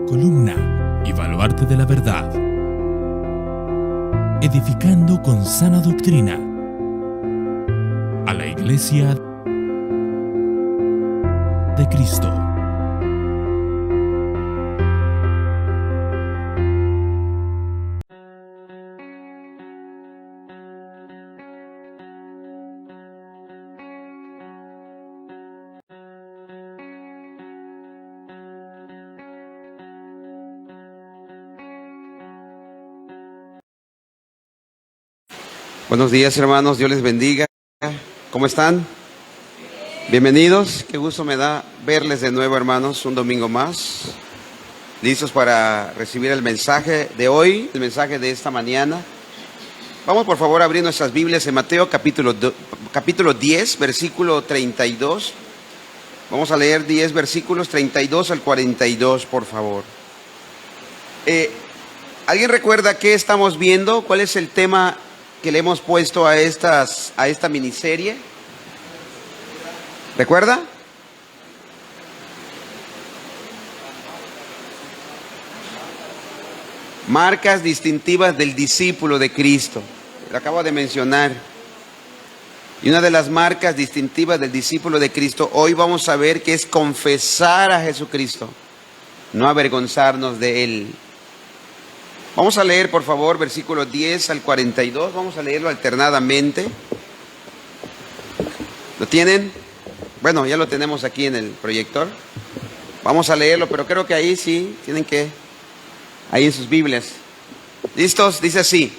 columna y baluarte de la verdad, edificando con sana doctrina a la Iglesia de Cristo. Buenos días, hermanos, Dios les bendiga. ¿Cómo están? Bienvenidos, qué gusto me da verles de nuevo, hermanos, un domingo más. Listos para recibir el mensaje de hoy, el mensaje de esta mañana. Vamos por favor a abrir nuestras Biblias en Mateo capítulo 10, versículo 32. Vamos a leer 10 versículos, 32 al 42, por favor. ¿Alguien recuerda qué estamos viendo? ¿Cuál es el tema que le hemos puesto a esta miniserie? ¿Recuerda? Marcas distintivas del discípulo de Cristo. Lo acabo de mencionar. Y una de las marcas distintivas del discípulo de Cristo, hoy vamos a ver que es confesar a Jesucristo, no avergonzarnos de Él. Vamos a leer, por favor, versículos 10 al 42. Vamos a leerlo alternadamente. ¿Lo tienen? Bueno, ya lo tenemos aquí en el proyector. Vamos a leerlo, pero creo que ahí sí tienen que... Ahí en sus Biblias. ¿Listos? Dice así: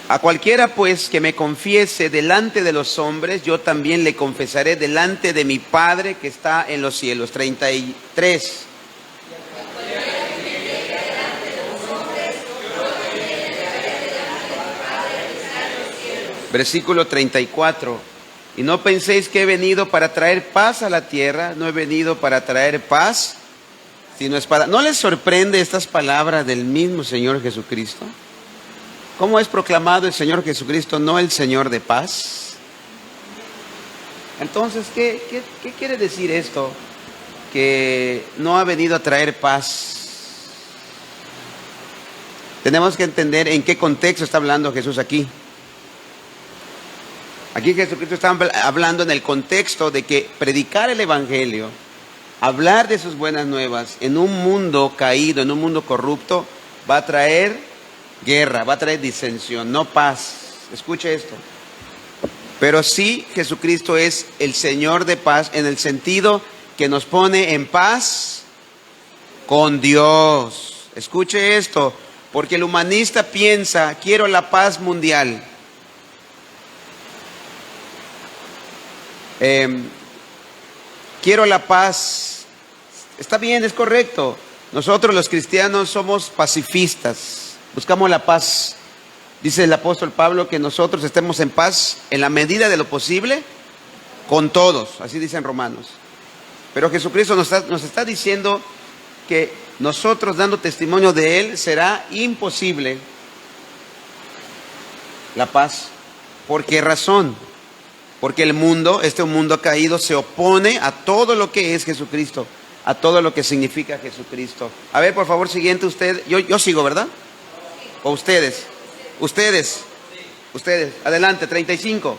a cualquiera pues que me confiese delante de los hombres, yo también le confesaré delante de mi Padre que está en los cielos. 33. Versículo 34. Y no penséis que he venido para traer paz a la tierra. No he venido para traer paz, sino espada. ¿No les sorprende estas palabras del mismo Señor Jesucristo? ¿Cómo es proclamado el Señor Jesucristo, no el Señor de paz? Entonces, ¿qué quiere decir esto? Que no ha venido a traer paz. Tenemos que entender en qué contexto está hablando Jesús aquí. Aquí Jesucristo está hablando en el contexto de que predicar el Evangelio, hablar de sus buenas nuevas en un mundo caído, en un mundo corrupto, va a traer guerra, va a traer disensión, no paz. Escuche esto. Pero sí, Jesucristo es el Señor de paz en el sentido que nos pone en paz con Dios. Escuche esto, porque el humanista piensa, quiero la paz mundial. Quiero la paz. Está bien, es correcto. Nosotros los cristianos somos pacifistas, buscamos la paz. Dice el apóstol Pablo que nosotros estemos en paz en la medida de lo posible con todos, así dicen Romanos. Pero Jesucristo nos está diciendo que nosotros, dando testimonio de Él, será imposible la paz. ¿Por qué razón? Porque el mundo, este mundo caído, se opone a todo lo que es Jesucristo, a todo lo que significa Jesucristo. A ver, por favor, siguiente usted. Yo sigo, ¿verdad? ¿O ustedes? Ustedes. Adelante, 35.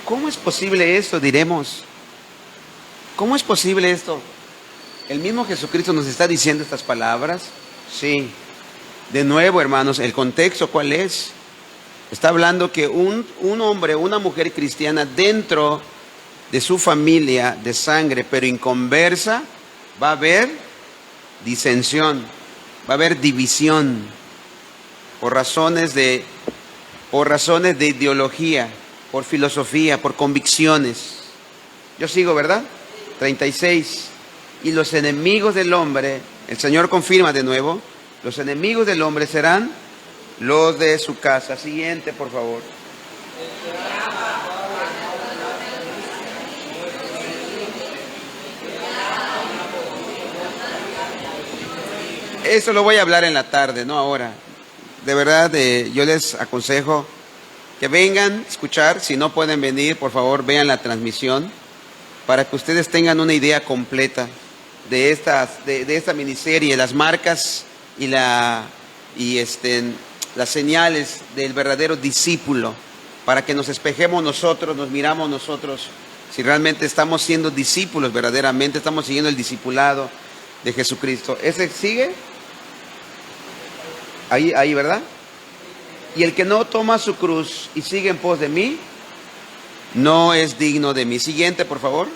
¿Cómo es posible esto? Diremos. ¿Cómo es posible esto? ¿El mismo Jesucristo nos está diciendo estas palabras? Sí. De nuevo, hermanos, ¿el contexto cuál es? Está hablando que un hombre, una mujer cristiana dentro de su familia de sangre, pero inconversa, va a haber disensión, va a haber división por razones de ideología, por filosofía, por convicciones. Yo sigo, ¿verdad? 36. Y los enemigos del hombre, el Señor confirma de nuevo, los enemigos del hombre serán los de su casa. Siguiente, por favor. Eso lo voy a hablar en la tarde, no ahora. de verdad, yo les aconsejo que vengan a escuchar. Si no pueden venir, por favor, vean la transmisión para que ustedes tengan una idea completa de esta miniserie, las marcas y las señales del verdadero discípulo, para que nos espejemos nosotros, nos miramos nosotros, si realmente estamos siendo discípulos verdaderamente, estamos siguiendo el discipulado de Jesucristo. ¿Ese sigue? Ahí, ¿verdad? Y el que no toma su cruz y sigue en pos de mí, no es digno de mí. Siguiente, por favor.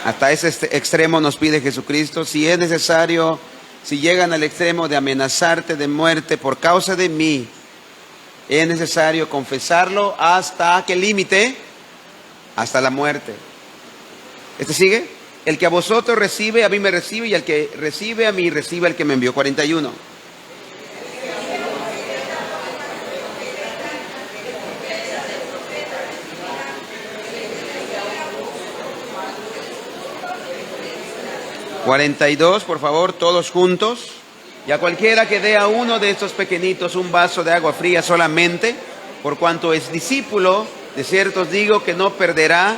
Hasta ese extremo nos pide Jesucristo. Si es necesario, si llegan al extremo de amenazarte de muerte por causa de mí, es necesario confesarlo. ¿Hasta qué límite? Hasta la muerte. ¿Este sigue? El que a vosotros recibe, a mí me recibe, y el que recibe a mí, recibe al que me envió. 41. ...42, por favor, todos juntos. Y a cualquiera que dé a uno de estos pequeñitos un vaso de agua fría solamente, por cuanto es discípulo, de cierto os digo que no perderá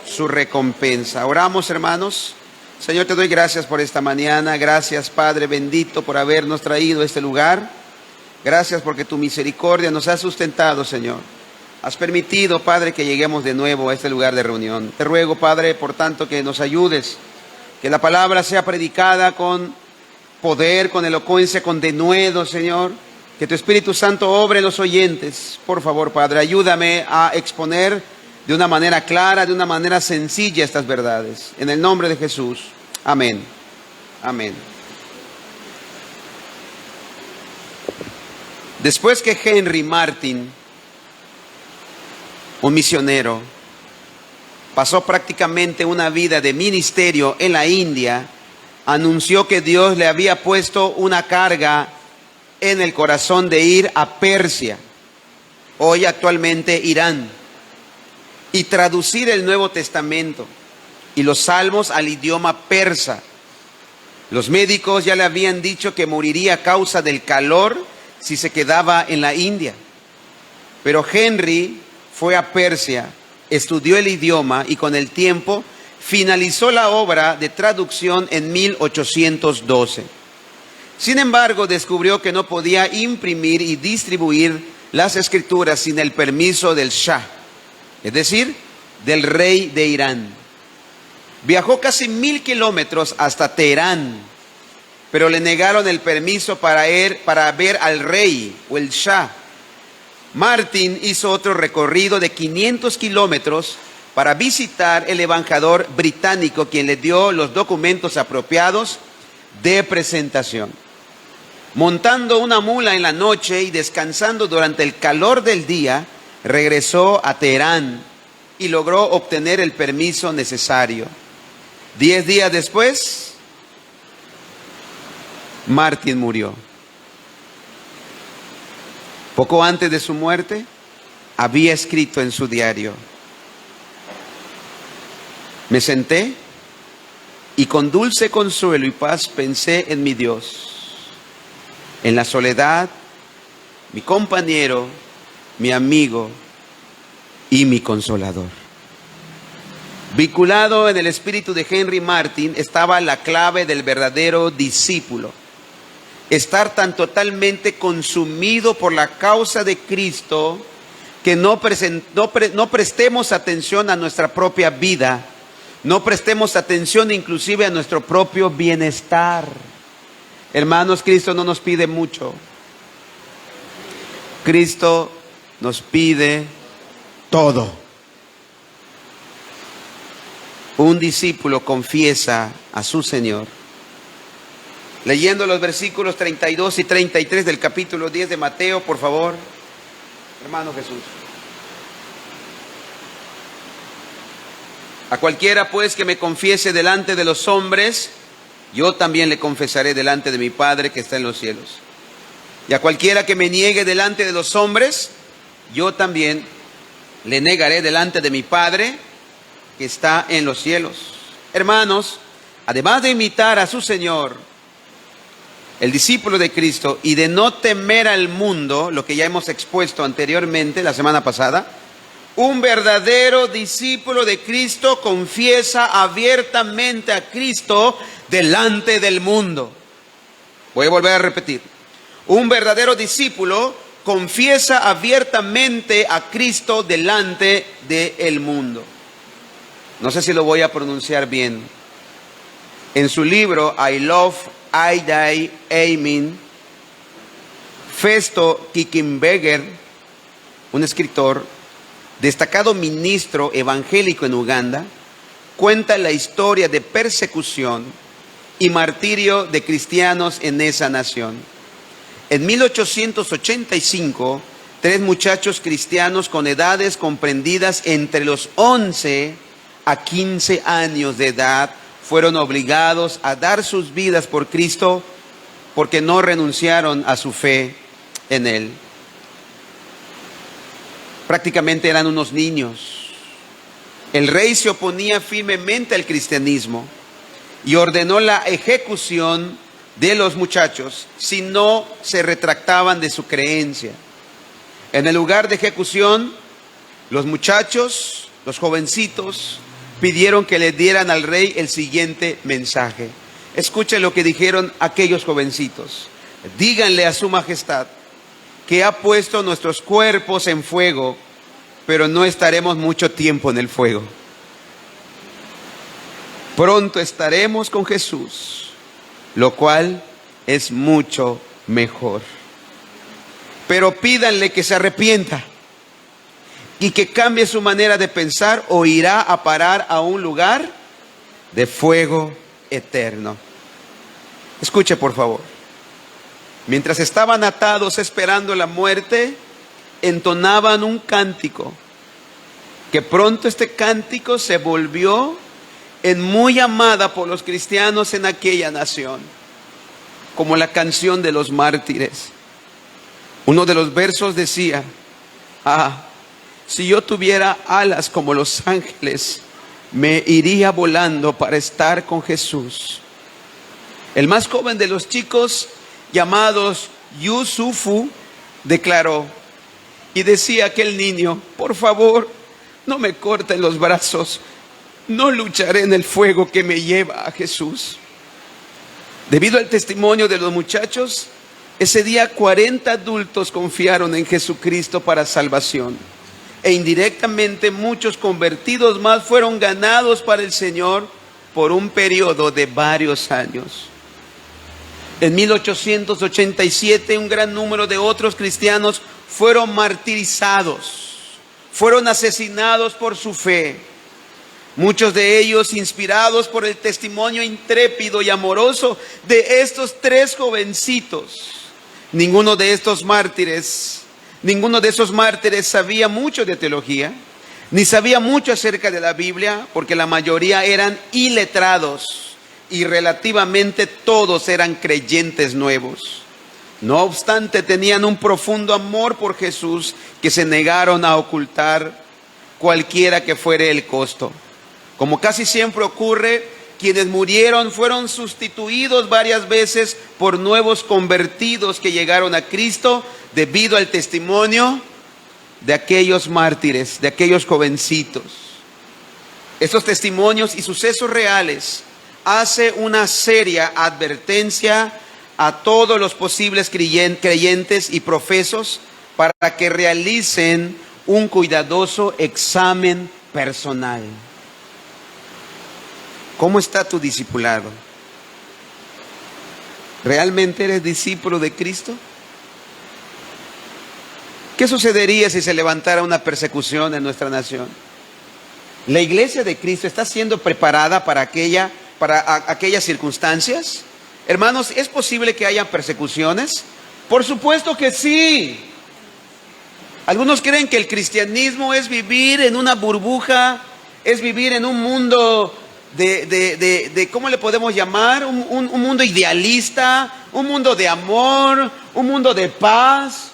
su recompensa. Oramos, hermanos. Señor, te doy gracias por esta mañana. Gracias, Padre bendito, por habernos traído a este lugar. Gracias porque tu misericordia nos ha sustentado, Señor. Has permitido, Padre, que lleguemos de nuevo a este lugar de reunión. Te ruego, Padre, por tanto, que nos ayudes, que la palabra sea predicada con poder, con elocuencia, con denuedo, Señor. Que tu Espíritu Santo obre en los oyentes. Por favor, Padre, ayúdame a exponer de una manera clara, de una manera sencilla estas verdades. En el nombre de Jesús. Amén. Amén. Después que Henry Martyn, un misionero, pasó prácticamente una vida de ministerio en la India, anunció que Dios le había puesto una carga en el corazón de ir a Persia, hoy actualmente Irán, y traducir el Nuevo Testamento y los Salmos al idioma persa. Los médicos ya le habían dicho que moriría a causa del calor si se quedaba en la India. Pero Henry fue a Persia, estudió el idioma y con el tiempo finalizó la obra de traducción en 1812. Sin embargo, descubrió que no podía imprimir y distribuir las escrituras sin el permiso del Shah, es decir, del rey de Irán. Viajó casi 1000 kilómetros hasta Teherán, pero le negaron el permiso para ver al rey o el Shah. Martyn hizo otro recorrido de 500 kilómetros para visitar el embajador británico, quien le dio los documentos apropiados de presentación. Montando una mula en la noche y descansando durante el calor del día, regresó a Teherán y logró obtener el permiso necesario. 10 días después, Martyn murió. Poco antes de su muerte, había escrito en su diario: me senté y con dulce consuelo y paz pensé en mi Dios, en la soledad, mi compañero, mi amigo y mi consolador. Vinculado en el espíritu de Henry Martyn estaba la clave del verdadero discípulo: estar tan totalmente consumido por la causa de Cristo que no prestemos atención a nuestra propia vida, no prestemos atención inclusive a nuestro propio bienestar. Hermanos, Cristo no nos pide mucho. Cristo nos pide todo. Un discípulo confiesa a su Señor. Leyendo los versículos 32 y 33 del capítulo 10 de Mateo, por favor, hermano Jesús. A cualquiera pues que me confiese delante de los hombres, yo también le confesaré delante de mi Padre que está en los cielos. Y a cualquiera que me niegue delante de los hombres, yo también le negaré delante de mi Padre que está en los cielos. Hermanos, además de imitar a su Señor, el discípulo de Cristo, y de no temer al mundo, lo que ya hemos expuesto anteriormente, la semana pasada, un verdadero discípulo de Cristo confiesa abiertamente a Cristo delante del mundo. Voy a volver a repetir. Un verdadero discípulo confiesa abiertamente a Cristo delante del mundo. No sé si lo voy a pronunciar bien. En su libro I Love, I Die, Amen, Festo Kiekenberger, un escritor, destacado ministro evangélico en Uganda, cuenta la historia de persecución y martirio de cristianos en esa nación. En 1885, 3 muchachos cristianos con edades comprendidas entre los 11 a 15 años de edad fueron obligados a dar sus vidas por Cristo porque no renunciaron a su fe en Él. Prácticamente eran unos niños. El rey se oponía firmemente al cristianismo y ordenó la ejecución de los muchachos si no se retractaban de su creencia. En el lugar de ejecución, los muchachos, los jovencitos, pidieron que le dieran al rey el siguiente mensaje. Escuchen lo que dijeron aquellos jovencitos. Díganle a su majestad que ha puesto nuestros cuerpos en fuego, pero no estaremos mucho tiempo en el fuego. Pronto estaremos con Jesús, lo cual es mucho mejor. Pero pídanle que se arrepienta y que cambie su manera de pensar o irá a parar a un lugar de fuego eterno. Escuche, por favor. Mientras estaban atados esperando la muerte, entonaban un cántico, que pronto este cántico se volvió en muy amada por los cristianos en aquella nación, como la canción de los mártires. Uno de los versos decía: si yo tuviera alas como los ángeles, me iría volando para estar con Jesús. El más joven de los chicos, llamados Yusufu, declaró, y decía aquel niño: por favor, no me corten los brazos, no lucharé en el fuego que me lleva a Jesús. Debido al testimonio de los muchachos, ese día 40 adultos confiaron en Jesucristo para salvación, e indirectamente muchos convertidos más fueron ganados para el Señor por un periodo de varios años. En 1887, un gran número de otros cristianos fueron martirizados, fueron asesinados por su fe. Muchos de ellos inspirados por el testimonio intrépido y amoroso de estos 3 jovencitos. Ninguno de esos mártires sabía mucho de teología, ni sabía mucho acerca de la Biblia, porque la mayoría eran iletrados. Y relativamente todos eran creyentes nuevos. No obstante, tenían un profundo amor por Jesús que se negaron a ocultar cualquiera que fuere el costo. Como casi siempre ocurre, quienes murieron fueron sustituidos varias veces por nuevos convertidos que llegaron a Cristo debido al testimonio de aquellos mártires, de aquellos jovencitos. Estos testimonios y sucesos reales hace una seria advertencia a todos los posibles creyentes y profesos para que realicen un cuidadoso examen personal. ¿Cómo está tu discipulado? ¿Realmente eres discípulo de Cristo? ¿Qué sucedería si se levantara una persecución en nuestra nación? ¿La iglesia de Cristo está siendo preparada para aquellas circunstancias? Hermanos, ¿es posible que haya persecuciones? Por supuesto que sí. Algunos creen que el cristianismo es vivir en una burbuja, es vivir en un mundo de ¿cómo le podemos llamar? Un mundo idealista, un mundo de amor, un mundo de paz.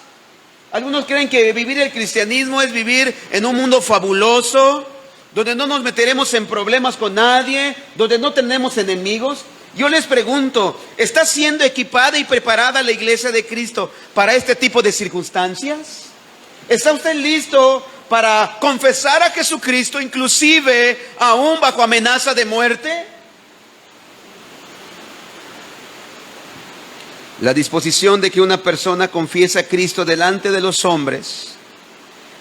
Algunos creen que vivir el cristianismo es vivir en un mundo fabuloso, donde no nos meteremos en problemas con nadie, donde no tenemos enemigos. Yo les pregunto, ¿está siendo equipada y preparada la iglesia de Cristo para este tipo de circunstancias? ¿Está usted listo para confesar a Jesucristo, inclusive aún bajo amenaza de muerte? La disposición de que una persona confiese a Cristo delante de los hombres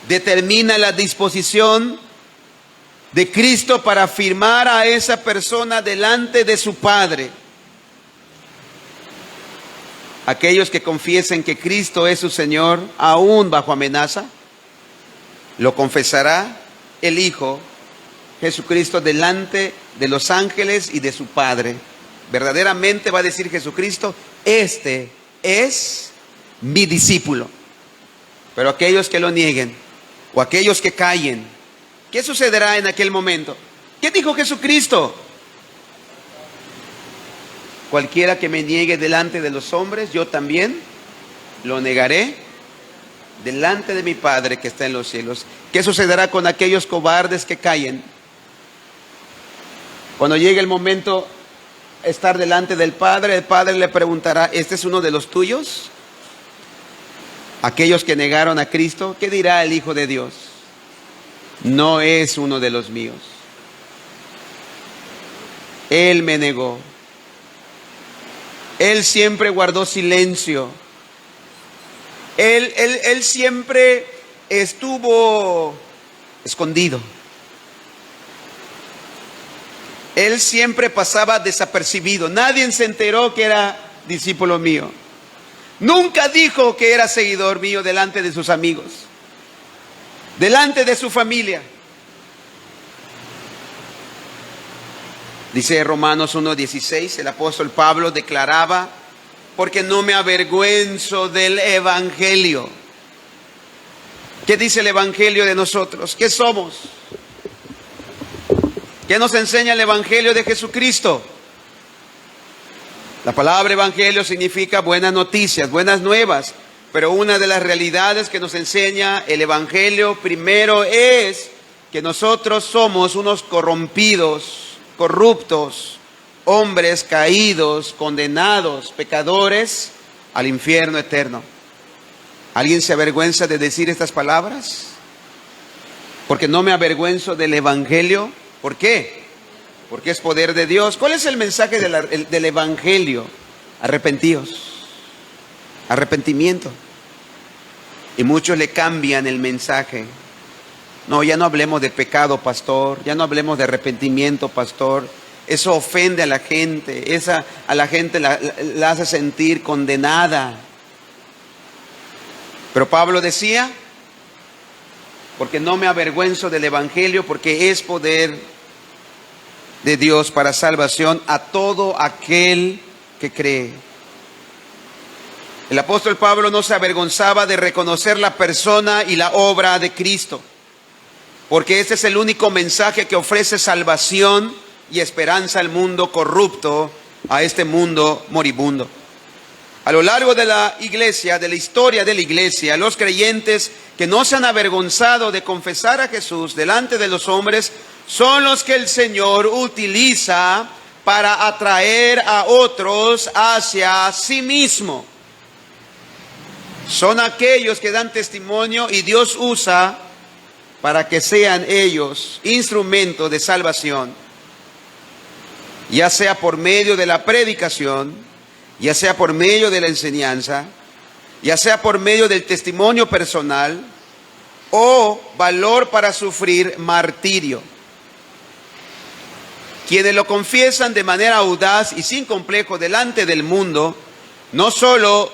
determina la disposición de Cristo para afirmar a esa persona delante de su Padre. Aquellos que confiesen que Cristo es su Señor, aún bajo amenaza, lo confesará el Hijo Jesucristo delante de los ángeles y de su Padre. Verdaderamente va a decir Jesucristo: este es mi discípulo. Pero aquellos que lo nieguen o aquellos que callen, ¿qué sucederá en aquel momento? ¿Qué dijo Jesucristo? Cualquiera que me niegue delante de los hombres, yo también lo negaré delante de mi Padre que está en los cielos. ¿Qué sucederá con aquellos cobardes que callen? Cuando llegue el momento estar delante del Padre, el Padre le preguntará: ¿este es uno de los tuyos? Aquellos que negaron a Cristo, ¿qué dirá el Hijo de Dios? No es uno de los míos. Él me negó. Él siempre guardó silencio. Él siempre estuvo escondido. Él siempre pasaba desapercibido. Nadie se enteró que era discípulo mío. Nunca dijo que era seguidor mío delante de sus amigos, delante de su familia. Dice Romanos 1:16, el apóstol Pablo declaraba: porque no me avergüenzo del evangelio. ¿Qué dice el evangelio de nosotros? ¿Qué somos? ¿Qué nos enseña el evangelio de Jesucristo? La palabra evangelio significa buenas noticias, buenas nuevas. Pero una de las realidades que nos enseña el evangelio primero es que nosotros somos unos corrompidos, corruptos, hombres caídos, condenados, pecadores al infierno eterno. ¿Alguien se avergüenza de decir estas palabras? Porque no me avergüenzo del evangelio. ¿Por qué? Porque es poder de Dios. ¿Cuál es el mensaje del evangelio? Arrepentíos. Arrepentimiento. Y muchos le cambian el mensaje. No, ya no hablemos de pecado, pastor. Ya no hablemos de arrepentimiento, pastor. Eso ofende a la gente. A la gente la hace sentir condenada. Pero Pablo decía: porque no me avergüenzo del evangelio, porque es poder de Dios para salvación a todo aquel que cree. El apóstol Pablo no se avergonzaba de reconocer la persona y la obra de Cristo, porque ese es el único mensaje que ofrece salvación y esperanza al mundo corrupto, a este mundo moribundo. A lo largo de la iglesia, de la historia de la iglesia, los creyentes que no se han avergonzado de confesar a Jesús delante de los hombres son los que el Señor utiliza para atraer a otros hacia sí mismo. Son aquellos que dan testimonio y Dios usa para que sean ellos instrumentos de salvación, ya sea por medio de la predicación, ya sea por medio de la enseñanza, ya sea por medio del testimonio personal o valor para sufrir martirio. Quienes lo confiesan de manera audaz y sin complejo delante del mundo, no solo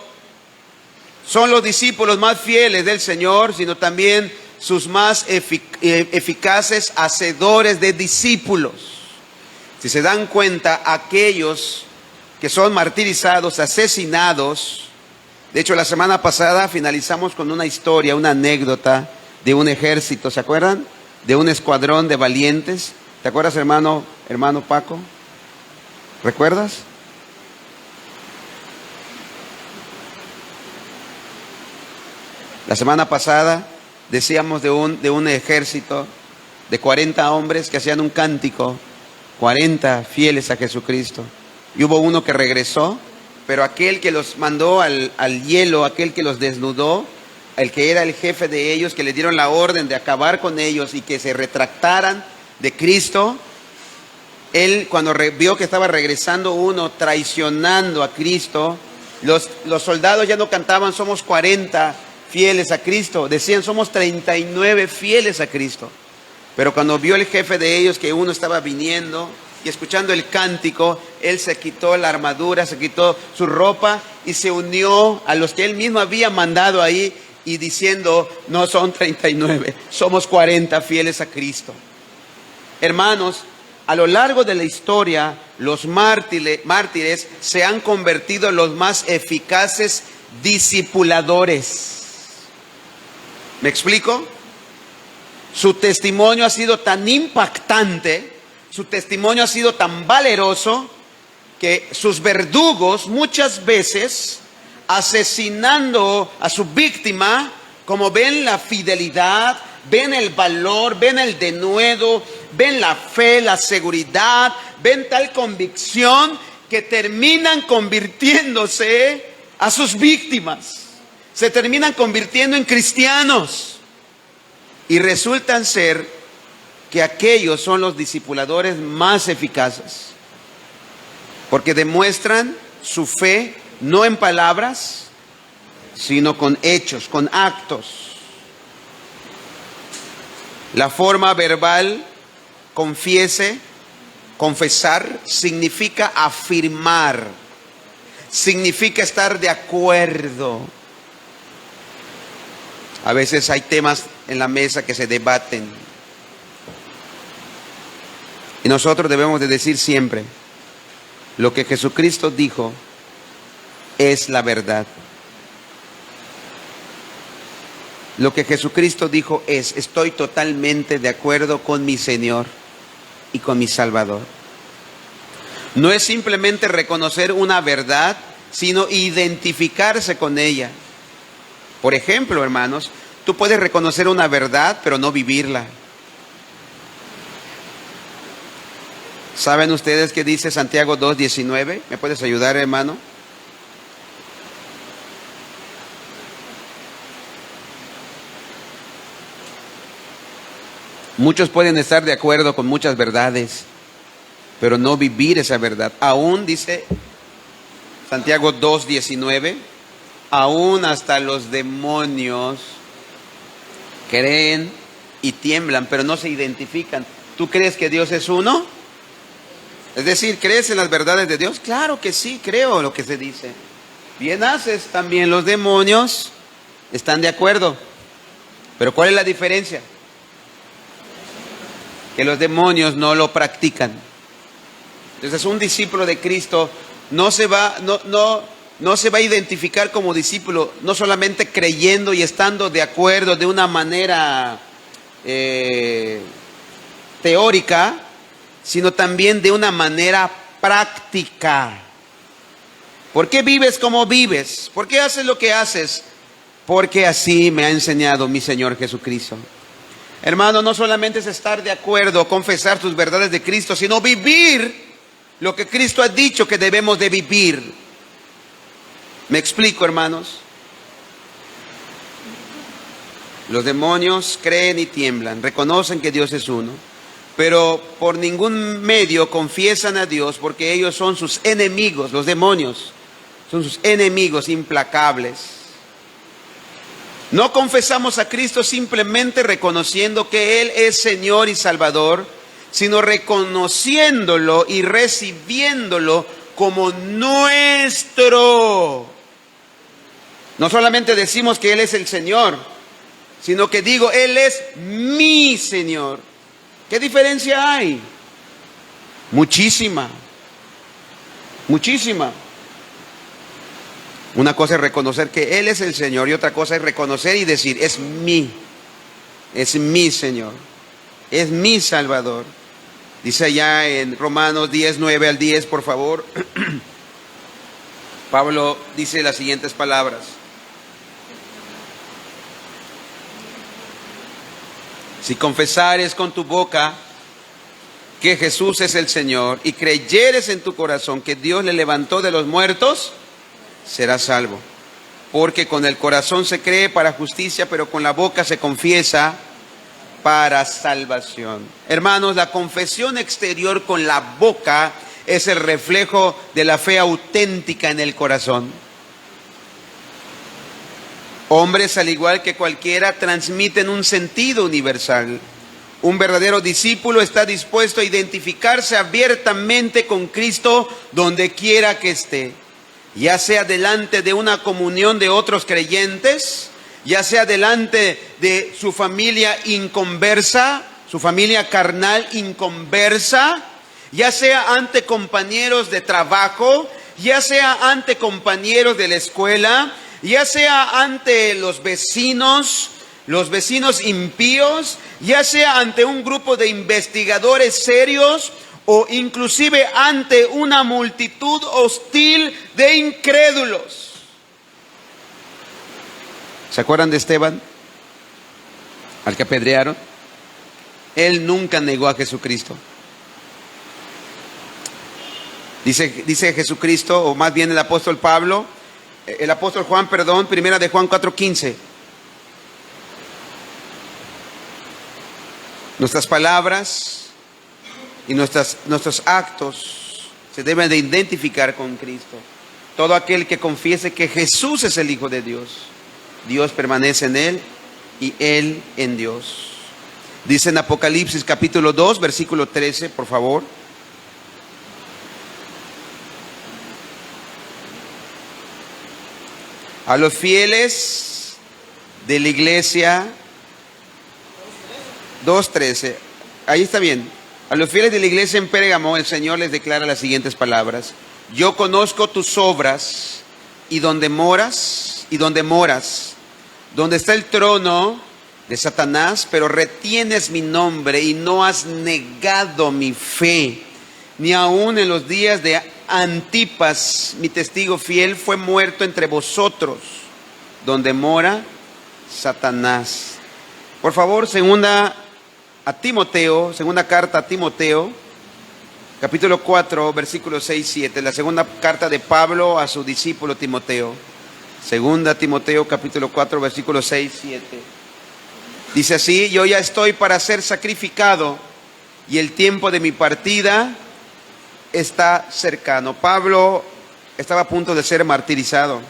son los discípulos más fieles del Señor, sino también sus más eficaces hacedores de discípulos. Si se dan cuenta, aquellos que son martirizados, asesinados. De hecho, la semana pasada finalizamos con una historia, una anécdota de un ejército, ¿se acuerdan? De un escuadrón de valientes. ¿Te acuerdas, hermano Paco? ¿Recuerdas? La semana pasada decíamos de un ejército de 40 hombres que hacían un cántico, 40 fieles a Jesucristo. Y hubo uno que regresó, pero aquel que los mandó al hielo, aquel que los desnudó, el que era el jefe de ellos, que les dieron la orden de acabar con ellos y que se retractaran de Cristo, él cuando vio que estaba regresando uno traicionando a Cristo, los soldados ya no cantaban somos 40 fieles a Cristo, decían somos 39 fieles a Cristo. Pero cuando vio el jefe de ellos que uno estaba viniendo y escuchando el cántico, él se quitó la armadura, se quitó su ropa y se unió a los que él mismo había mandado ahí y diciendo, no son 39, somos 40 fieles a Cristo. Hermanos, a lo largo de la historia, los mártires se han convertido en los más eficaces discipuladores. ¿Me explico? Su testimonio ha sido tan impactante, su testimonio ha sido tan valeroso, que sus verdugos muchas veces, asesinando a su víctima, como ven la fidelidad, ven el valor, ven el denuedo, ven la fe, la seguridad, ven tal convicción que terminan convirtiéndose a sus víctimas. Se terminan convirtiendo en cristianos. Y resultan ser que aquellos son los discipuladores más eficaces. Porque demuestran su fe no en palabras, sino con hechos, con actos. La forma verbal, confesar, significa afirmar, significa estar de acuerdo. A veces hay temas en la mesa que se debaten. Y nosotros debemos de decir siempre, lo que Jesucristo dijo es la verdad. Lo que Jesucristo dijo estoy totalmente de acuerdo con mi Señor y con mi Salvador. No es simplemente reconocer una verdad, sino identificarse con ella. Por ejemplo, hermanos, tú puedes reconocer una verdad, pero no vivirla. ¿Saben ustedes qué dice Santiago 2:19? ¿Me puedes ayudar, hermano? Muchos pueden estar de acuerdo con muchas verdades, pero no vivir esa verdad. Aún, dice Santiago 2:19, aún hasta los demonios creen y tiemblan, pero no se identifican. ¿Tú crees que Dios es uno? Es decir, ¿crees en las verdades de Dios? Claro que sí, creo lo que se dice. Bien haces, también los demonios están de acuerdo. Pero ¿cuál es la diferencia? Que los demonios no lo practican. Entonces un discípulo de Cristo no se va a identificar como discípulo, no solamente creyendo y estando de acuerdo de una manera teórica, sino también de una manera práctica. ¿Por qué vives como vives? ¿Por qué haces lo que haces? Porque así me ha enseñado mi Señor Jesucristo. Hermano, no solamente es estar de acuerdo, confesar tus verdades de Cristo, sino vivir lo que Cristo ha dicho que debemos de vivir. ¿Me explico, hermanos? Los demonios creen y tiemblan, reconocen que Dios es uno, pero por ningún medio confiesan a Dios porque ellos son sus enemigos. Los demonios son sus enemigos implacables. No confesamos a Cristo simplemente reconociendo que Él es Señor y Salvador, sino reconociéndolo y recibiéndolo como nuestro. No solamente decimos que Él es el Señor, sino que digo, Él es mi Señor. ¿Qué diferencia hay? Muchísima. Muchísima. Una cosa es reconocer que Él es el Señor y otra cosa es reconocer y decir, es mi Señor, es mi Salvador. Dice allá en Romanos 10:9-10, por favor. Pablo dice las siguientes palabras. Si confesares con tu boca que Jesús es el Señor y creyeres en tu corazón que Dios le levantó de los muertos, serás salvo. Porque con el corazón se cree para justicia, pero con la boca se confiesa para salvación. Hermanos, la confesión exterior con la boca es el reflejo de la fe auténtica en el corazón. Hombres, al igual que cualquiera, transmiten un sentido universal. Un verdadero discípulo está dispuesto a identificarse abiertamente con Cristo donde quiera que esté, ya sea delante de una comunión de otros creyentes, ya sea delante de su familia inconversa, su familia carnal inconversa, ya sea ante compañeros de trabajo, ya sea ante compañeros de la escuela, ya sea ante los vecinos impíos, ya sea ante un grupo de investigadores serios o inclusive ante una multitud hostil de incrédulos. ¿Se acuerdan de Esteban, al que apedrearon? Él nunca negó a Jesucristo. Dice Jesucristo, o más bien el apóstol Juan, primera de Juan 4:15. Nuestras palabras y nuestros actos se deben de identificar con Cristo. Todo aquel que confiese que Jesús es el Hijo de Dios, Dios permanece en él y él en Dios. Dice en Apocalipsis capítulo 2, versículo 13, por favor. A los fieles de la iglesia, 2:13, ahí está bien. A los fieles de la iglesia en Pérgamo, el Señor les declara las siguientes palabras: yo conozco tus obras y donde moras, donde está el trono de Satanás, pero retienes mi nombre y no has negado mi fe, ni aun en los días de Antipas, mi testigo fiel, fue muerto entre vosotros, donde mora Satanás. Por favor, segunda carta a Timoteo, capítulo 4, versículos 6-7, la segunda carta de Pablo a su discípulo Timoteo. Segunda Timoteo, capítulo 4, versículos 6-7. Dice así: yo ya estoy para ser sacrificado y el tiempo de mi partida está cercano. Pablo estaba a punto de ser martirizado.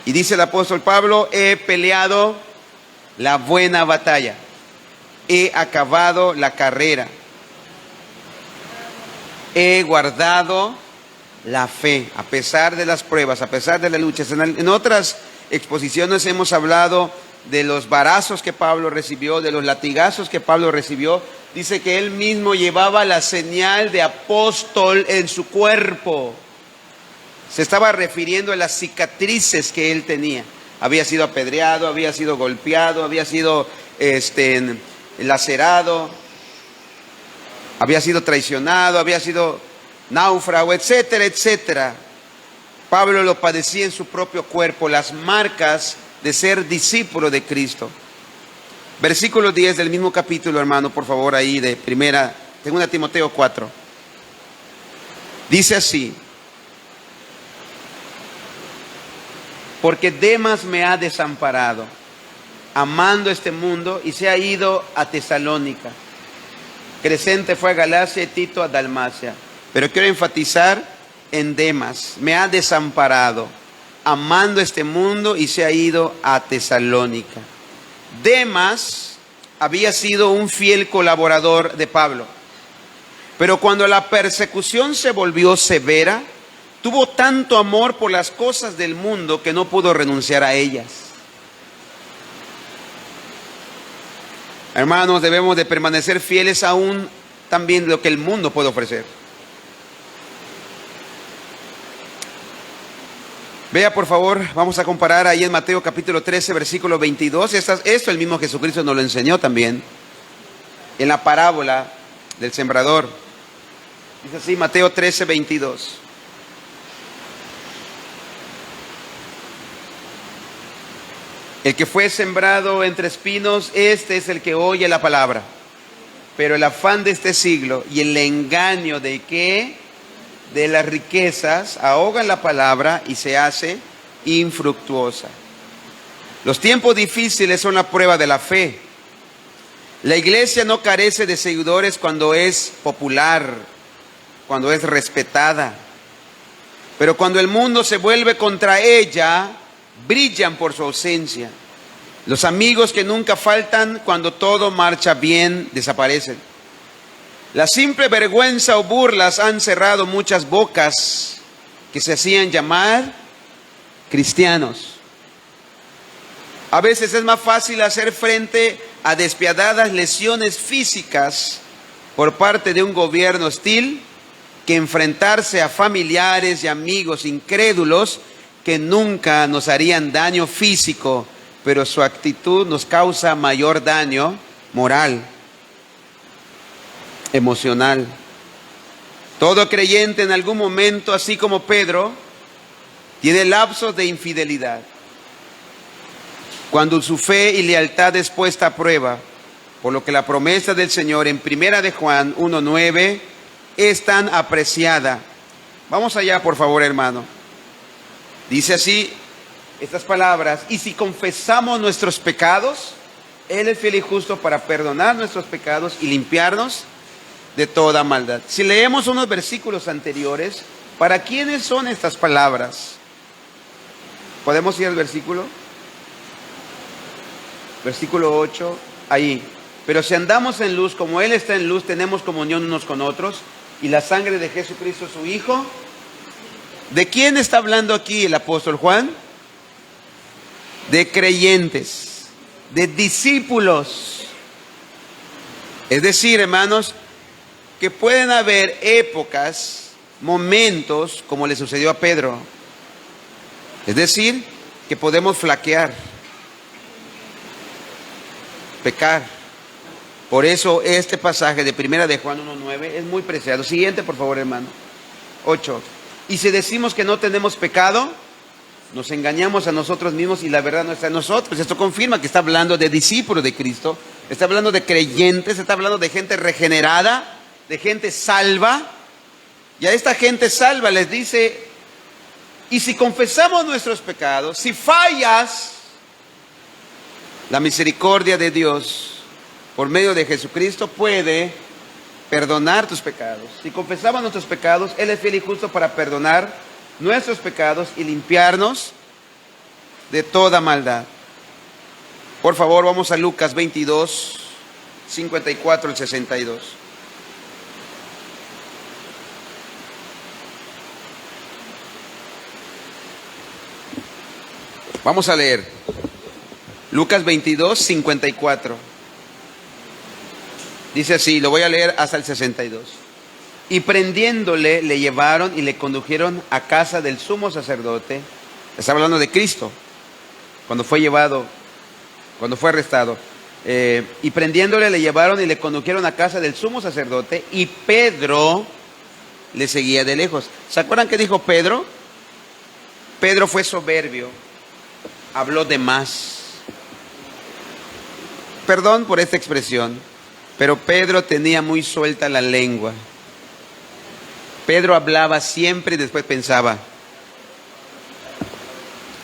Y dice el apóstol Pablo: he peleado la buena batalla, he acabado la carrera, he guardado la fe, a pesar de las pruebas, a pesar de las luchas. En otras exposiciones hemos hablado de los varazos que Pablo recibió, de los latigazos que Pablo recibió. Dice que él mismo llevaba la señal de apóstol en su cuerpo. Se estaba refiriendo a las cicatrices que él tenía. Había sido apedreado, había sido golpeado, había sido lacerado, había sido traicionado, había sido náufrago, etcétera, etcétera. Pablo lo padecía en su propio cuerpo, las marcas de ser discípulo de Cristo. Versículo 10 del mismo capítulo, hermano, por favor, ahí de segunda Timoteo 4. Dice así: porque Demas me ha desamparado, amando este mundo, y se ha ido a Tesalónica. Crescente fue a Galacia y Tito a Dalmacia. Pero quiero enfatizar en Demas. Me ha desamparado, amando este mundo, y se ha ido a Tesalónica. Demas había sido un fiel colaborador de Pablo, pero cuando la persecución se volvió severa, tuvo tanto amor por las cosas del mundo que no pudo renunciar a ellas. Hermanos, debemos de permanecer fieles aún también de lo que el mundo puede ofrecer. Vea, por favor, vamos a comparar ahí en Mateo capítulo 13, versículo 22. Esto el mismo Jesucristo nos lo enseñó también en la parábola del sembrador. Dice así, Mateo 13, 22. El que fue sembrado entre espinos, este es el que oye la palabra. Pero el afán de este siglo y el engaño de que de las riquezas ahogan la palabra y se hace infructuosa. Los tiempos difíciles son la prueba de la fe. La iglesia no carece de seguidores cuando es popular, cuando es respetada. Pero cuando el mundo se vuelve contra ella, brillan por su ausencia. Los amigos que nunca faltan cuando todo marcha bien desaparecen. La simple vergüenza o burlas han cerrado muchas bocas que se hacían llamar cristianos. A veces es más fácil hacer frente a despiadadas lesiones físicas por parte de un gobierno hostil que enfrentarse a familiares y amigos incrédulos que nunca nos harían daño físico, pero su actitud nos causa mayor daño moral, emocional. Todo creyente en algún momento, así como Pedro, tiene lapsos de infidelidad. Cuando su fe y lealtad es puesta a prueba, por lo que la promesa del Señor en 1 de Juan 1:9 es tan apreciada. Vamos allá, por favor, hermano. Dice así estas palabras: y si confesamos nuestros pecados, Él es fiel y justo para perdonar nuestros pecados y limpiarnos de toda maldad. Si leemos unos versículos anteriores, ¿para quiénes son estas palabras? ¿Podemos ir al versículo? Versículo 8, ahí. Pero si andamos en luz, como Él está en luz, tenemos comunión unos con otros, y la sangre de Jesucristo, su Hijo. ¿De quién está hablando aquí el apóstol Juan? De creyentes, de discípulos. Es decir, hermanos, que pueden haber épocas, momentos, como le sucedió a Pedro. Es decir, que podemos flaquear, pecar. Por eso este pasaje de 1 de Juan 1:9 es muy preciado. Siguiente, por favor, hermano. 8. Y si decimos que no tenemos pecado, nos engañamos a nosotros mismos y la verdad no está en nosotros. Esto confirma que está hablando de discípulos de Cristo, está hablando de creyentes, está hablando de gente regenerada, de gente salva. Y a esta gente salva les dice: y si confesamos nuestros pecados, si fallas, la misericordia de Dios por medio de Jesucristo puede perdonar tus pecados. Si confesamos nuestros pecados, Él es fiel y justo para perdonar nuestros pecados y limpiarnos de toda maldad. Por favor, vamos a Lucas 22, 54 al 62. Vamos a leer Lucas 22, 54. Dice así, lo voy a leer hasta el 62. Y prendiéndole, le llevaron y le condujeron a casa del sumo sacerdote. Está hablando de Cristo, cuando fue llevado, cuando fue arrestado. Y prendiéndole, le llevaron y le condujeron a casa del sumo sacerdote. Y Pedro le seguía de lejos. ¿Se acuerdan qué dijo Pedro? Pedro fue soberbio, habló de más. Perdón por esta expresión, pero Pedro tenía muy suelta la lengua. Pedro hablaba siempre y después pensaba.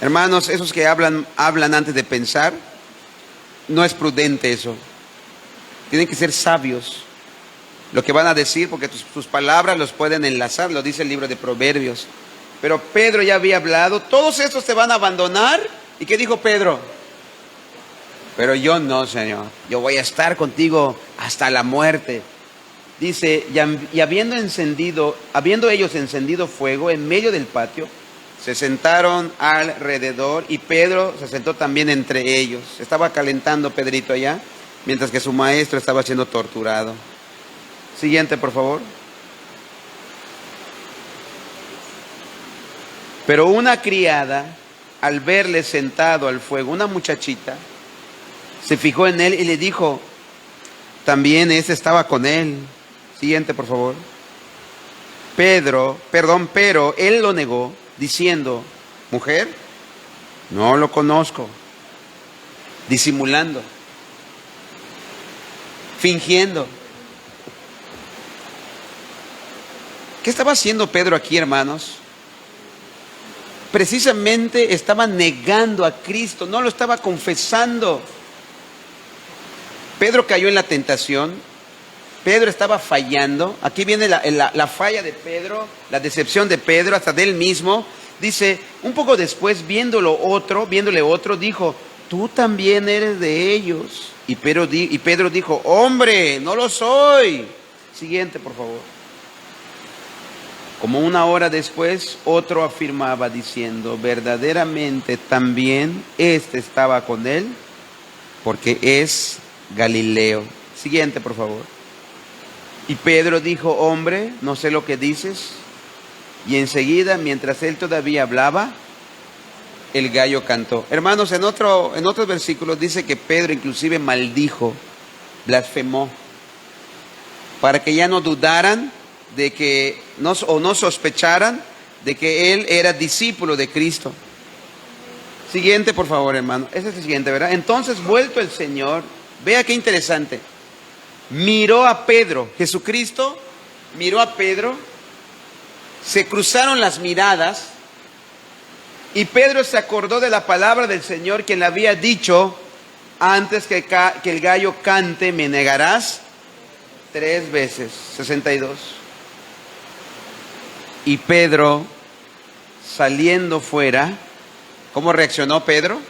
Hermanos, esos que hablan antes de pensar, no es prudente eso. Tienen que ser sabios lo que van a decir, porque tus palabras los pueden enlazar, lo dice el libro de Proverbios. Pero Pedro ya había hablado, todos estos te van a abandonar. ¿Y qué dijo Pedro? Pero yo no, Señor, yo voy a estar contigo hasta la muerte. Dice, y habiendo ellos encendido fuego en medio del patio, se sentaron alrededor y Pedro se sentó también entre ellos. Estaba calentando Pedrito allá, mientras que su maestro estaba siendo torturado. Siguiente, por favor. Pero una criada, al verle sentado al fuego, una muchachita, se fijó en él y le dijo, también ese estaba con él. Siguiente, por favor. Pero él lo negó, diciendo, mujer, no lo conozco. disimulando, fingiendo. ¿Qué estaba haciendo Pedro aquí, hermanos? Precisamente estaba negando a Cristo, no lo estaba confesando. Pedro cayó en la tentación, Pedro estaba fallando. Aquí viene la falla de Pedro, la decepción de Pedro, hasta de él mismo. Dice, un poco después, viéndole otro, dijo, tú también eres de ellos. Y Pedro dijo, hombre, no lo soy. Siguiente, por favor. Como una hora después, otro afirmaba diciendo, verdaderamente también este estaba con él, porque es Galileo. Siguiente, por favor. Y Pedro dijo, hombre, no sé lo que dices. Y enseguida, mientras él todavía hablaba, el gallo cantó. Hermanos, en otros versículos dice que Pedro inclusive maldijo, blasfemó, para que ya no dudaran de que no sospecharan de que él era discípulo de Cristo. Siguiente, por favor, hermano. Ese es el siguiente, ¿verdad? Entonces, vuelto el Señor, vea qué interesante. Miró a Pedro, Jesucristo miró a Pedro, se cruzaron las miradas y Pedro se acordó de la palabra del Señor, quien le había dicho, antes que el gallo cante, me negarás 3 veces, 62. Y Pedro, saliendo fuera, ¿cómo reaccionó Pedro?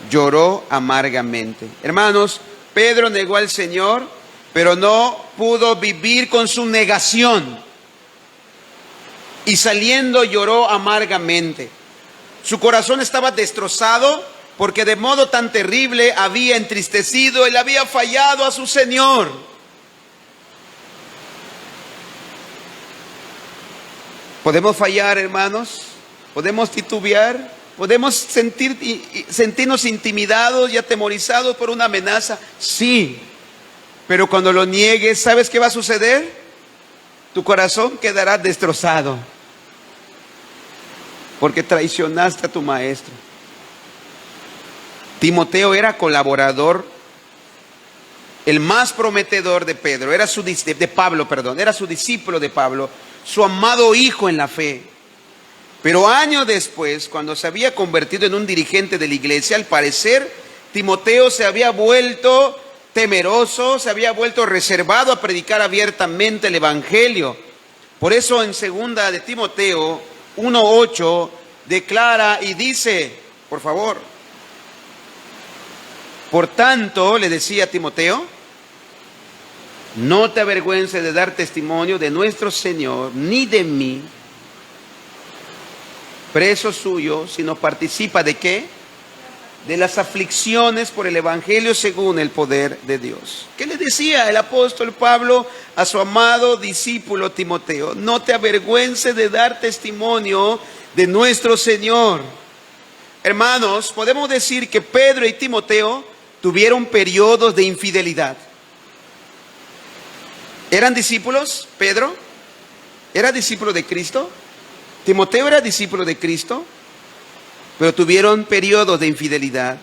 Lloró amargamente. Hermanos, Pedro negó al Señor, pero no pudo vivir con su negación. Y saliendo lloró amargamente. Su corazón estaba destrozado porque de modo tan terrible había entristecido, él había fallado a su Señor. Podemos fallar, hermanos, podemos titubear, podemos sentirnos intimidados y atemorizados por una amenaza. Sí, pero cuando lo niegues, ¿sabes qué va a suceder? Tu corazón quedará destrozado porque traicionaste a tu maestro. Timoteo era colaborador, el más prometedor de Pedro, era su discípulo de Pablo, su amado hijo en la fe. Pero años después, cuando se había convertido en un dirigente de la iglesia, al parecer Timoteo se había vuelto temeroso, se había vuelto reservado a predicar abiertamente el evangelio. Por eso en segunda de Timoteo 1:8 declara y dice, por favor, por tanto, le decía a Timoteo, no te avergüences de dar testimonio de nuestro Señor, ni de mí, preso suyo, sino participa ¿de qué? De las aflicciones por el evangelio según el poder de Dios. ¿Qué le decía el apóstol Pablo a su amado discípulo Timoteo? No te avergüences de dar testimonio de nuestro Señor. Hermanos, podemos decir que Pedro y Timoteo tuvieron periodos de infidelidad. ¿Eran discípulos? ¿Pedro era discípulo de Cristo? ¿Timoteo era discípulo de Cristo? Pero tuvieron periodos de infidelidad.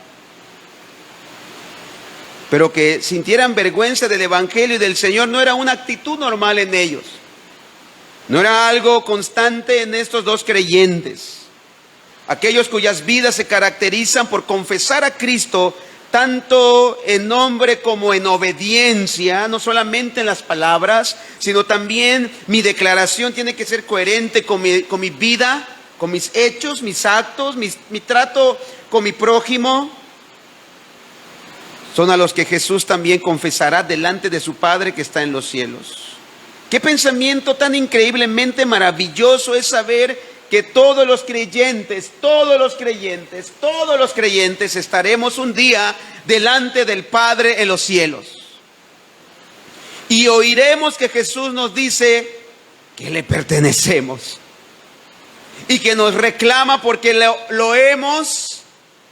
Pero que sintieran vergüenza del evangelio y del Señor no era una actitud normal en ellos. No era algo constante en estos dos creyentes. Aquellos cuyas vidas se caracterizan por confesar a Cristo tanto en nombre como en obediencia, no solamente en las palabras, sino también mi declaración tiene que ser coherente con mi vida, con mis hechos, mis actos, mi trato con mi prójimo. Son a los que Jesús también confesará delante de su Padre que está en los cielos. Qué pensamiento tan increíblemente maravilloso es saber que todos los creyentes estaremos un día delante del Padre en los cielos. Y oiremos que Jesús nos dice que le pertenecemos y que nos reclama porque lo hemos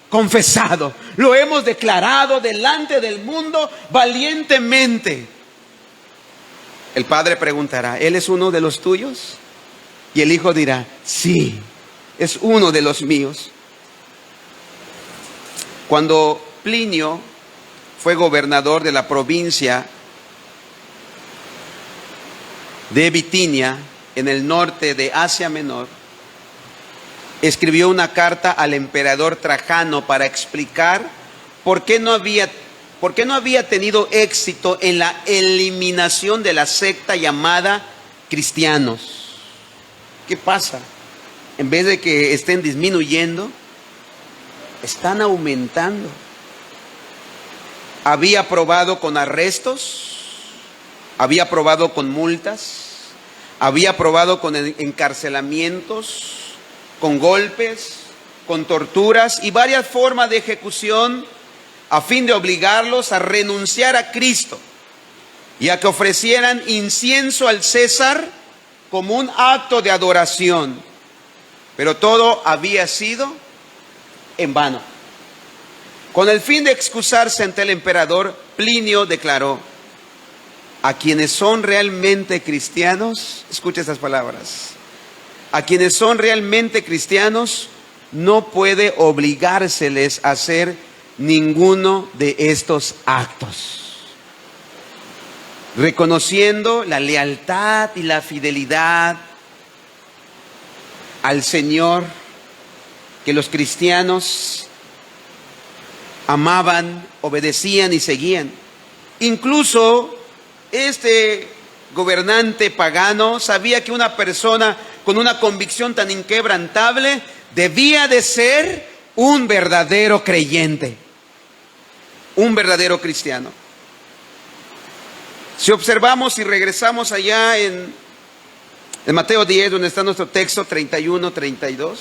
confesado, lo hemos declarado delante del mundo valientemente. El Padre preguntará, ¿Él es uno de los tuyos? Y el Hijo dirá, sí, es uno de los míos. Cuando Plinio fue gobernador de la provincia de Bitinia, en el norte de Asia Menor, escribió una carta al emperador Trajano para explicar por qué no había tenido éxito en la eliminación de la secta llamada cristianos. ¿Qué pasa? En vez de que estén disminuyendo, están aumentando. Había probado con arrestos, había probado con multas, había probado con encarcelamientos, con golpes, con torturas y varias formas de ejecución a fin de obligarlos a renunciar a Cristo y a que ofrecieran incienso al César como un acto de adoración. Pero todo había sido en vano. Con el fin de excusarse ante el emperador, Plinio declaró: a quienes son realmente cristianos, escucha estas palabras, a quienes son realmente cristianos no puede obligárseles a hacer ninguno de estos actos. Reconociendo la lealtad y la fidelidad al Señor que los cristianos amaban, obedecían y seguían. Incluso este gobernante pagano sabía que una persona con una convicción tan inquebrantable debía de ser un verdadero creyente, un verdadero cristiano. Si observamos y regresamos allá en Mateo 10, donde está nuestro texto 31, 32,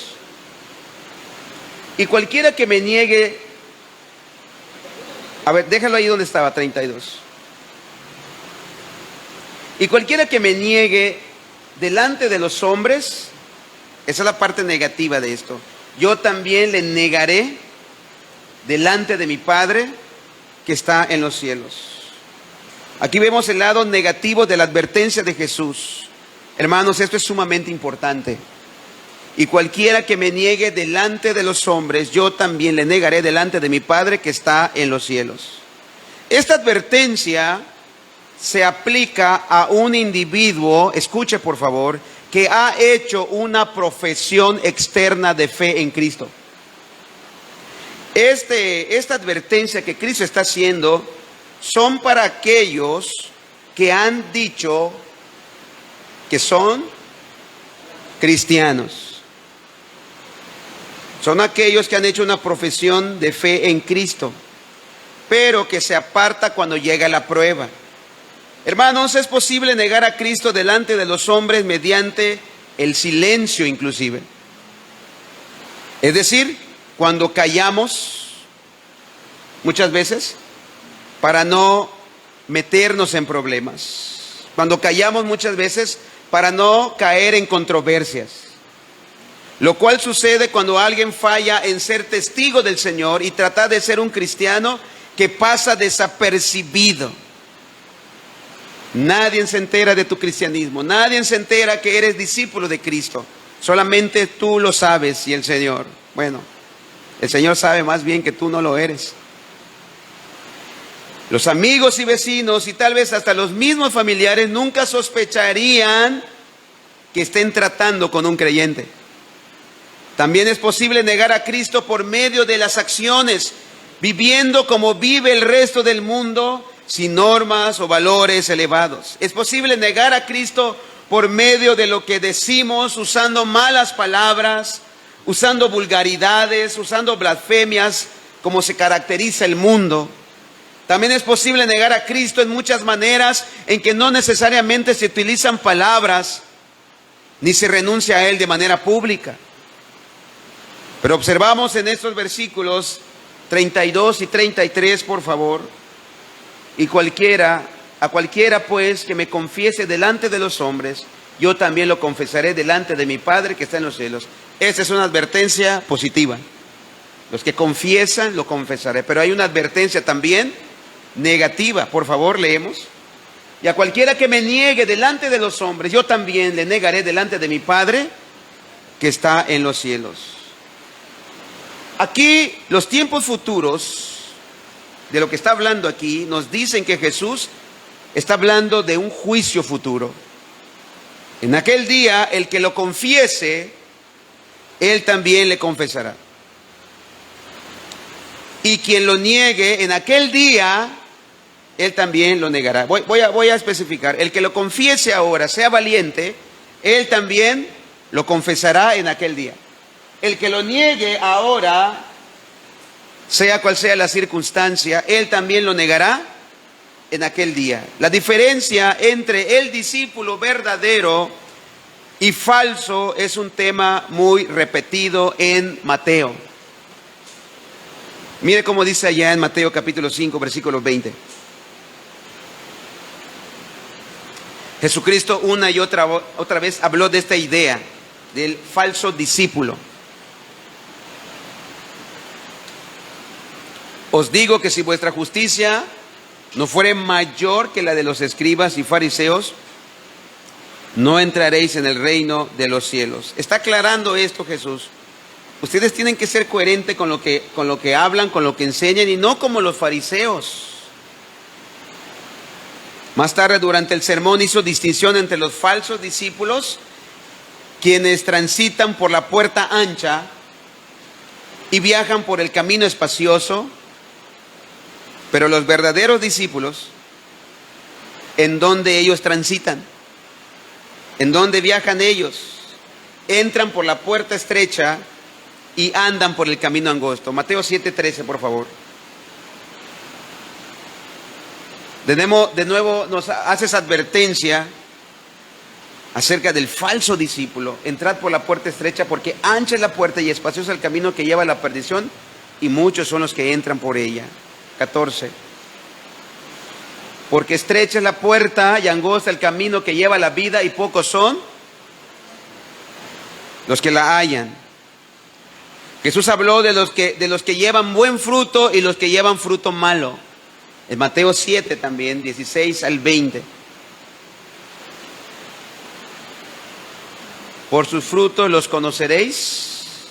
y cualquiera que me niegue, a ver, déjalo ahí donde estaba, 32. Y cualquiera que me niegue delante de los hombres, esa es la parte negativa de esto, yo también le negaré delante de mi Padre que está en los cielos. Aquí vemos el lado negativo de la advertencia de Jesús. Hermanos, esto es sumamente importante. Y cualquiera que me niegue delante de los hombres, yo también le negaré delante de mi Padre que está en los cielos. Esta advertencia se aplica a un individuo, escuche por favor, que ha hecho una profesión externa de fe en Cristo. Esta advertencia que Cristo está haciendo son para aquellos que han dicho que son cristianos. Son aquellos que han hecho una profesión de fe en Cristo, pero que se aparta cuando llega la prueba. Hermanos, es posible negar a Cristo delante de los hombres mediante el silencio inclusive. Es decir, cuando callamos muchas veces para no meternos en problemas. Cuando callamos muchas veces para no caer en controversias. Lo cual sucede cuando alguien falla en ser testigo del Señor y trata de ser un cristiano que pasa desapercibido. Nadie se entera de tu cristianismo, nadie se entera que eres discípulo de Cristo. Solamente tú lo sabes y el Señor. Bueno, el Señor sabe más bien que tú no lo eres. Los amigos y vecinos y tal vez hasta los mismos familiares nunca sospecharían que estén tratando con un creyente. También es posible negar a Cristo por medio de las acciones, viviendo como vive el resto del mundo, sin normas o valores elevados. Es posible negar a Cristo por medio de lo que decimos, usando malas palabras, usando vulgaridades, usando blasfemias, como se caracteriza el mundo. También es posible negar a Cristo en muchas maneras en que no necesariamente se utilizan palabras, ni se renuncia a Él de manera pública. Pero observamos en estos versículos 32 y 33, por favor. Y a cualquiera pues que me confiese delante de los hombres, yo también lo confesaré delante de mi Padre que está en los cielos. Esta es una advertencia positiva. Los que confiesan, lo confesaré. Pero hay una advertencia también negativa. Por favor, leemos. Y a cualquiera que me niegue delante de los hombres, yo también le negaré delante de mi Padre que está en los cielos. Aquí los tiempos futuros de lo que está hablando aquí, nos dicen que Jesús está hablando de un juicio futuro. En aquel día, el que lo confiese, él también le confesará. Y quien lo niegue, en aquel día, él también lo negará. Voy a especificar. El que lo confiese ahora, sea valiente, él también lo confesará en aquel día. El que lo niegue ahora, sea cual sea la circunstancia, él también lo negará en aquel día. La diferencia entre el discípulo verdadero y falso es un tema muy repetido en Mateo. Mire cómo dice allá en Mateo capítulo 5, versículo 20. Jesucristo una y otra vez habló de esta idea del falso discípulo. Os digo que si vuestra justicia no fuere mayor que la de los escribas y fariseos, no entraréis en el reino de los cielos. Está aclarando esto Jesús. Ustedes tienen que ser coherentes con lo que hablan, con lo que enseñan, y no como los fariseos. Más tarde, durante el sermón, hizo distinción entre los falsos discípulos, quienes transitan por la puerta ancha y viajan por el camino espacioso, pero los verdaderos discípulos, ¿en dónde ellos transitan? ¿En dónde viajan ellos? Entran por la puerta estrecha y andan por el camino angosto. Mateo 7:13, por favor. De nuevo nos hace esa advertencia acerca del falso discípulo. Entrad por la puerta estrecha, porque ancha es la puerta y espacioso el camino que lleva a la perdición, y muchos son los que entran por ella. 14. Porque estrecha es la puerta y angosta el camino que lleva a la vida, y pocos son los que la hallan. Jesús habló de los que llevan buen fruto y los que llevan fruto malo. En Mateo 7 también, 16 al 20. Por sus frutos los conoceréis.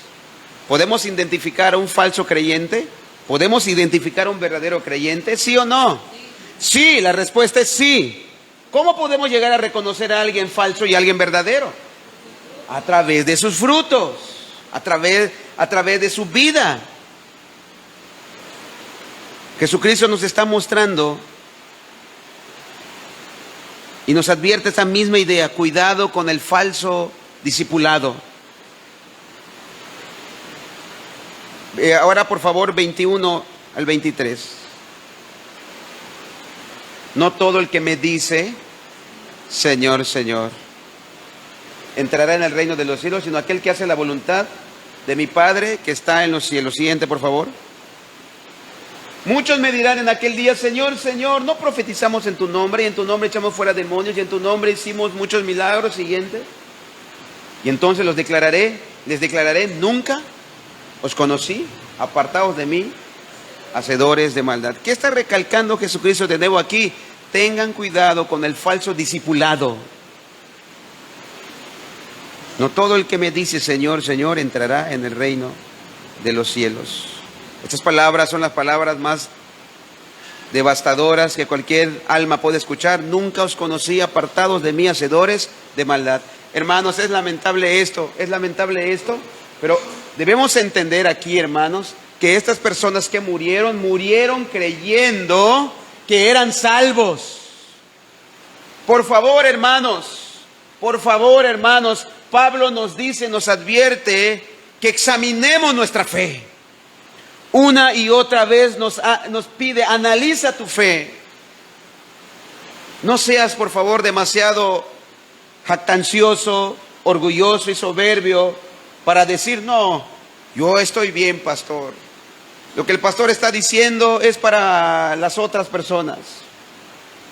¿Podemos identificar a un falso creyente? ¿Podemos identificar a un verdadero creyente? ¿Sí o no? Sí, la respuesta es sí. ¿Cómo podemos llegar a reconocer a alguien falso y a alguien verdadero? A través de sus frutos, a través de su vida. Jesucristo nos está mostrando y nos advierte esta misma idea: cuidado con el falso discipulado. Ahora, por favor, 21 al 23. No todo el que me dice Señor, Señor, entrará en el reino de los cielos, sino aquel que hace la voluntad de mi Padre que está en los cielos. Siguiente, por favor. Muchos me dirán en aquel día: Señor, Señor, ¿no profetizamos en tu nombre, y en tu nombre echamos fuera demonios, y en tu nombre hicimos muchos milagros? Siguiente. Y entonces les declararé, nunca os conocí, apartaos de mí, hacedores de maldad. ¿Qué está recalcando Jesucristo de nuevo aquí? Tengan cuidado con el falso discipulado. No todo el que me dice Señor, Señor entrará en el reino de los cielos. Estas palabras son las palabras más devastadoras que cualquier alma puede escuchar. Nunca os conocí, apartados de mí, hacedores de maldad. Hermanos, es lamentable esto, pero debemos entender aquí, hermanos, que estas personas que murieron creyendo que eran salvos. Por favor, hermanos, Pablo nos dice, nos advierte que examinemos nuestra fe. Una y otra vez nos pide: analiza tu fe. No seas, por favor, demasiado jactancioso, orgulloso y soberbio para decir: no, yo estoy bien, pastor. Lo que el pastor está diciendo es para las otras personas,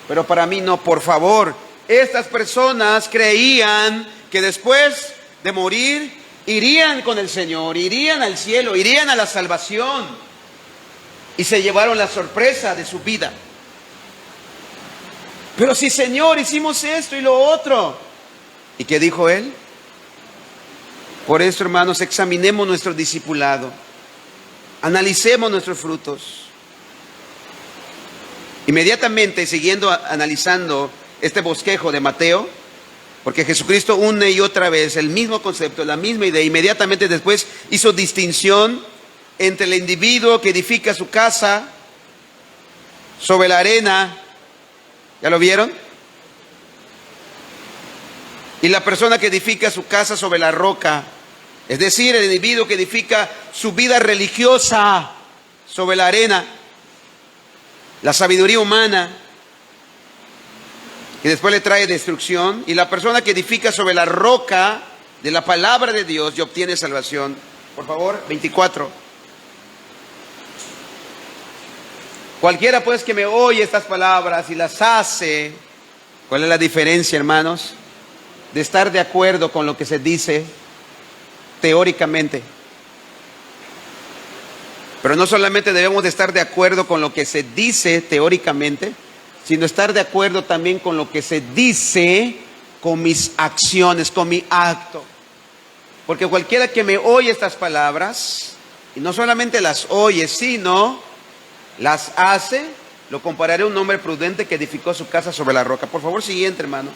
pero para mí no. Por favor, estas personas creían que después de morir irían con el Señor, irían al cielo, irían a la salvación, y se llevaron la sorpresa de su vida. Pero sí, Señor, hicimos esto y lo otro. ¿Y qué dijo él? Por eso, hermanos, examinemos nuestro discipulado, analicemos nuestros frutos. Inmediatamente, siguiendo analizando este bosquejo de Mateo, porque Jesucristo una y otra vez el mismo concepto, la misma idea, inmediatamente después hizo distinción entre el individuo que edifica su casa sobre la arena, ¿ya lo vieron? Y la persona que edifica su casa sobre la roca, es decir, el individuo que edifica su vida religiosa sobre la arena, la sabiduría humana, y después le trae destrucción, y la persona que edifica sobre la roca de la palabra de Dios y obtiene salvación. Por favor, 24. Cualquiera pues que me oye estas palabras y las hace, ¿cuál es la diferencia, hermanos? De estar de acuerdo con lo que se dice teóricamente. Pero no solamente debemos de estar de acuerdo con lo que se dice teóricamente, sino estar de acuerdo también con lo que se dice con mis acciones, con mi acto. Porque cualquiera que me oye estas palabras, y no solamente las oye, sino las hace, lo compararé a un hombre prudente que edificó su casa sobre la roca. Por favor, siguiente, hermano.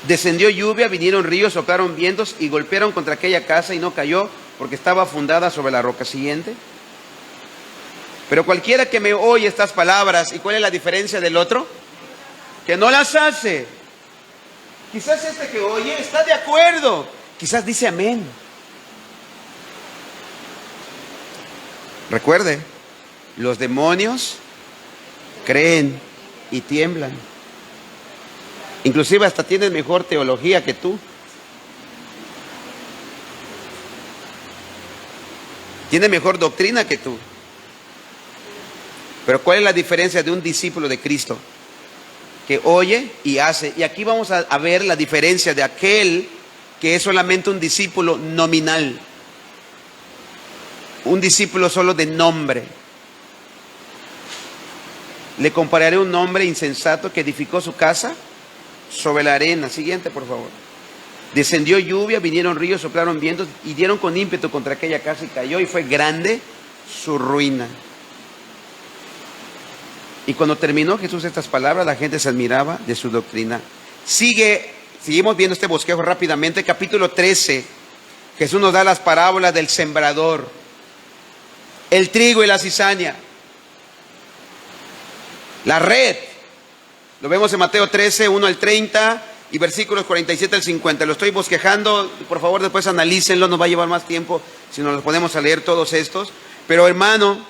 Descendió lluvia, vinieron ríos, soplaron vientos y golpearon contra aquella casa y no cayó porque estaba fundada sobre la roca. Siguiente. Pero cualquiera que me oye estas palabras, ¿y cuál es la diferencia del otro? Que no las hace. Quizás este que oye está de acuerdo, quizás dice amén. Recuerde, los demonios creen y tiemblan. Inclusive hasta tienen mejor teología que tú. Tiene mejor doctrina que tú. Pero ¿cuál es la diferencia de un discípulo de Cristo? Que oye y hace. Y aquí vamos a ver la diferencia de aquel que es solamente un discípulo nominal. Un discípulo solo de nombre. Le compararé un hombre insensato que edificó su casa sobre la arena. Siguiente, por favor. Descendió lluvia, vinieron ríos, soplaron vientos y dieron con ímpetu contra aquella casa y cayó, y fue grande su ruina. Y cuando terminó Jesús estas palabras, la gente se admiraba de su doctrina. Seguimos viendo este bosquejo rápidamente. Capítulo 13. Jesús nos da las parábolas del sembrador, el trigo y la cizaña, la red. Lo vemos en Mateo 13, 1 al 30 y versículos 47 al 50. Lo estoy bosquejando, por favor después analícenlo, nos va a llevar más tiempo si nos los ponemos a leer todos estos. Pero hermano,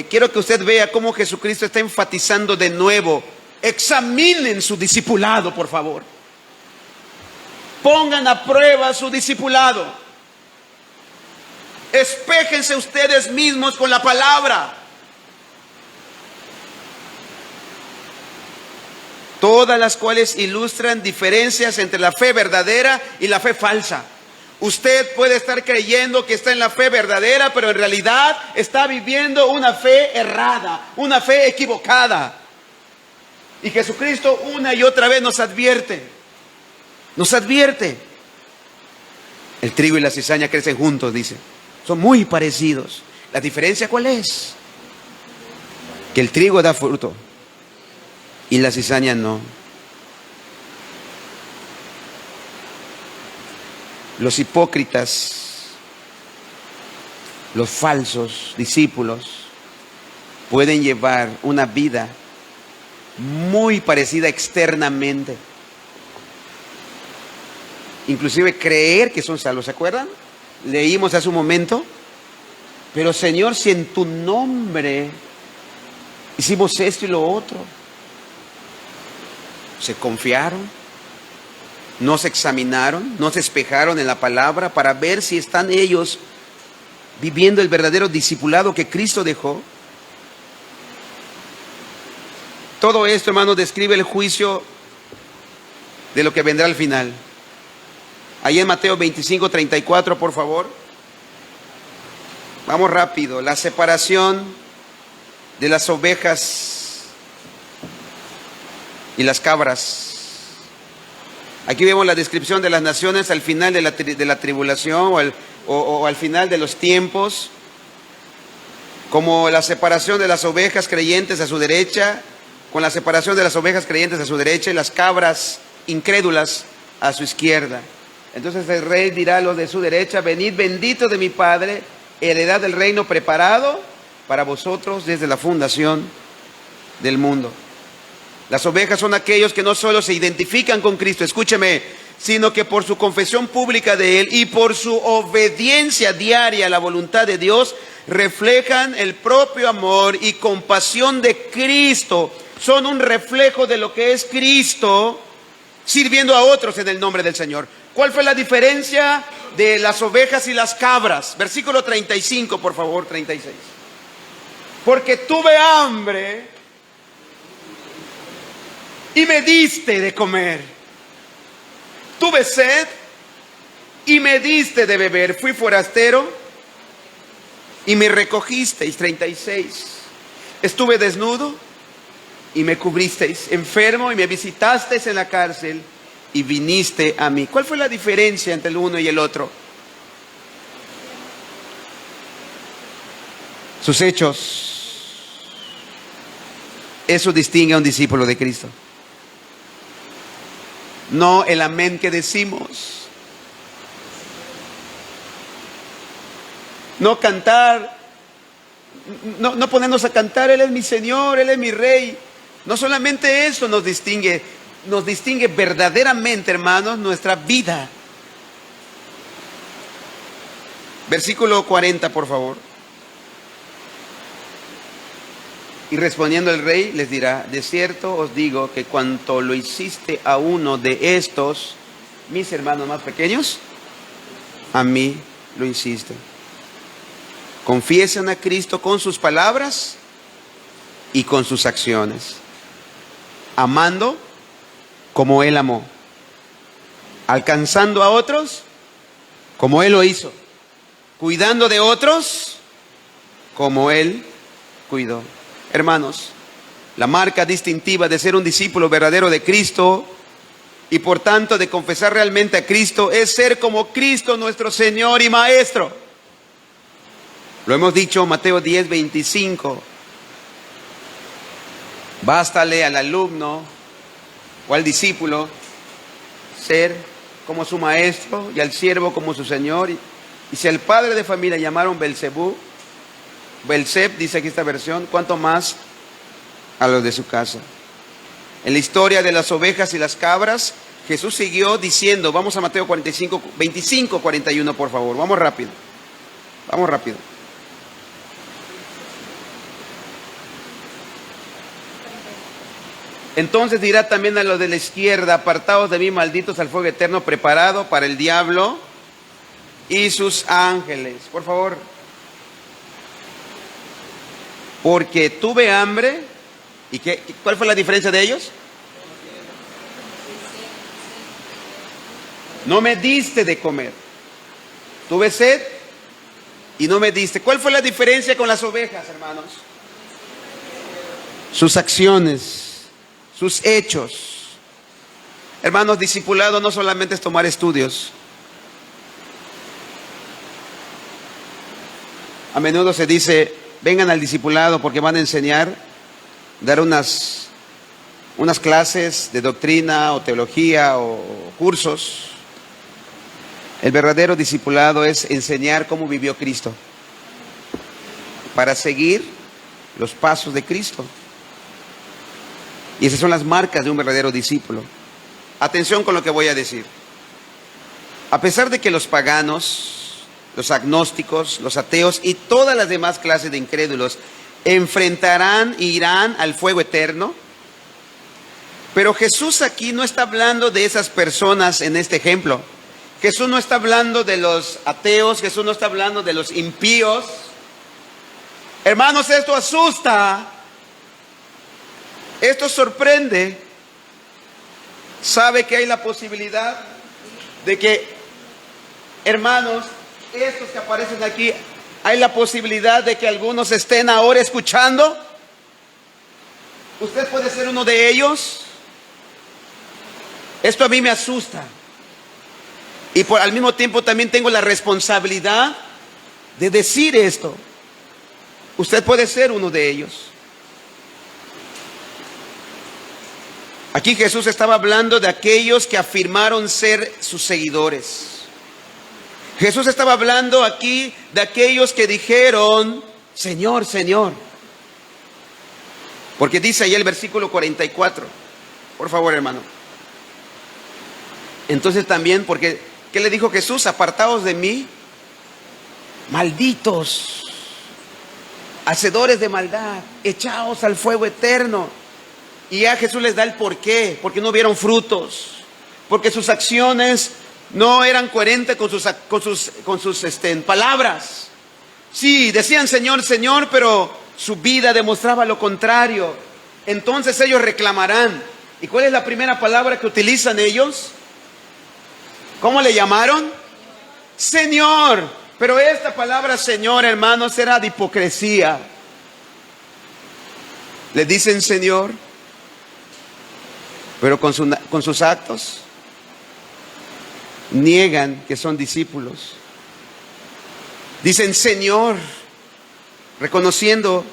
quiero que usted vea cómo Jesucristo está enfatizando de nuevo. Examinen su discipulado, por favor. Pongan a prueba su discipulado. Espéjense ustedes mismos con la palabra. Todas las cuales ilustran diferencias entre la fe verdadera y la fe falsa. Usted puede estar creyendo que está en la fe verdadera, pero en realidad está viviendo una fe errada, una fe equivocada. Y Jesucristo una y otra vez nos advierte. Nos advierte. El trigo y la cizaña crecen juntos, dice. Son muy parecidos. ¿La diferencia cuál es? Que el trigo da fruto y la cizaña no. Los hipócritas, los falsos discípulos pueden llevar una vida muy parecida externamente. Inclusive creer que son salvos. ¿Se acuerdan? Leímos hace un momento. Pero Señor, si en tu nombre hicimos esto y lo otro. Se confiaron, no se examinaron, no se espejaron en la palabra para ver si están ellos viviendo el verdadero discipulado que Cristo dejó. Todo esto, hermanos, describe el juicio de lo que vendrá al final. Ahí en Mateo 25, 34, por favor. Vamos rápido. La separación de las ovejas y las cabras. Aquí vemos la descripción de las naciones al final de la tribulación o al final de los tiempos. como la separación de las ovejas creyentes a su derecha, con la separación de las ovejas creyentes a su derecha y las cabras incrédulas a su izquierda. Entonces el rey dirá a los de su derecha: venid benditos de mi Padre, heredad del reino preparado para vosotros desde la fundación del mundo. Las ovejas son aquellos que no solo se identifican con Cristo, escúcheme, sino que por su confesión pública de Él y por su obediencia diaria a la voluntad de Dios, reflejan el propio amor y compasión de Cristo. Son un reflejo de lo que es Cristo, sirviendo a otros en el nombre del Señor. ¿Cuál fue la diferencia de las ovejas y las cabras? Versículo 35, por favor, 36. Porque tuve hambre y me diste de comer. Tuve sed y me diste de beber. Fui forastero y me recogisteis. 36. Estuve desnudo y me cubristeis. Enfermo y me visitasteis en la cárcel y viniste a mí. ¿Cuál fue la diferencia entre el uno y el otro? Sus hechos. Eso distingue a un discípulo de Cristo. No el amén que decimos. No cantar. No ponernos a cantar: Él es mi Señor, Él es mi Rey. No solamente eso nos distingue verdaderamente, hermanos, nuestra vida. Versículo 40, por favor. Y respondiendo el rey les dirá: de cierto os digo que cuanto lo hiciste a uno de estos, mis hermanos más pequeños, a mí lo hiciste. Confiesen a Cristo con sus palabras y con sus acciones, amando como Él amó, alcanzando a otros como Él lo hizo, cuidando de otros como Él cuidó. Hermanos, la marca distintiva de ser un discípulo verdadero de Cristo y por tanto de confesar realmente a Cristo es ser como Cristo nuestro Señor y Maestro. Lo hemos dicho, Mateo 10:25. Bástale al alumno o al discípulo ser como su maestro y al siervo como su señor. Y si al padre de familia llamaron Belzeb, dice aquí esta versión, ¿cuánto más a los de su casa? En la historia de las ovejas y las cabras, Jesús siguió diciendo, vamos a Mateo 25, 41, por favor, vamos rápido. Entonces dirá también a los de la izquierda: apartaos de mí, malditos, al fuego eterno preparado para el diablo y sus ángeles. Por favor. Porque tuve hambre. ¿Y cuál fue la diferencia de ellos? No me diste de comer. Tuve sed y no me diste. ¿Cuál fue la diferencia con las ovejas, hermanos? Sus acciones, sus hechos. Hermanos, discipulado no solamente es tomar estudios. A menudo se dice: vengan al discipulado porque van a enseñar, dar unas clases de doctrina o teología o cursos. El verdadero discipulado es enseñar cómo vivió Cristo para seguir los pasos de Cristo. Y esas son las marcas de un verdadero discípulo. Atención con lo que voy a decir. A pesar de que los paganos, los agnósticos, los ateos y todas las demás clases de incrédulos enfrentarán e irán al fuego eterno, pero Jesús aquí no está hablando de esas personas en este ejemplo. Jesús no está hablando de los ateos, Jesús no está hablando de los impíos. Hermanos, esto asusta, esto sorprende. ¿Sabe que hay la posibilidad de que, hermanos, estos que aparecen aquí, hay la posibilidad de que algunos estén ahora escuchando? ¿Usted puede ser uno de ellos? Esto a mí me asusta. Y al mismo tiempo también tengo la responsabilidad de decir esto. Usted puede ser uno de ellos. Aquí Jesús estaba hablando de aquellos que afirmaron ser sus seguidores. Jesús estaba hablando aquí de aquellos que dijeron, Señor, Señor. Porque dice ahí el versículo 44. Por favor, hermano. Entonces también, porque ¿qué le dijo Jesús? Apartaos de mí, malditos, hacedores de maldad, echaos al fuego eterno. Y ya Jesús les da el porqué, porque no vieron frutos, porque sus acciones no eran coherentes con sus palabras. Sí, decían Señor, Señor, pero su vida demostraba lo contrario. Entonces ellos reclamarán. ¿Y cuál es la primera palabra que utilizan ellos? ¿Cómo le llamaron? Señor. Pero esta palabra Señor, hermanos, era de hipocresía. Le dicen Señor, pero con sus actos niegan que son discípulos. Dicen Señor, reconociendo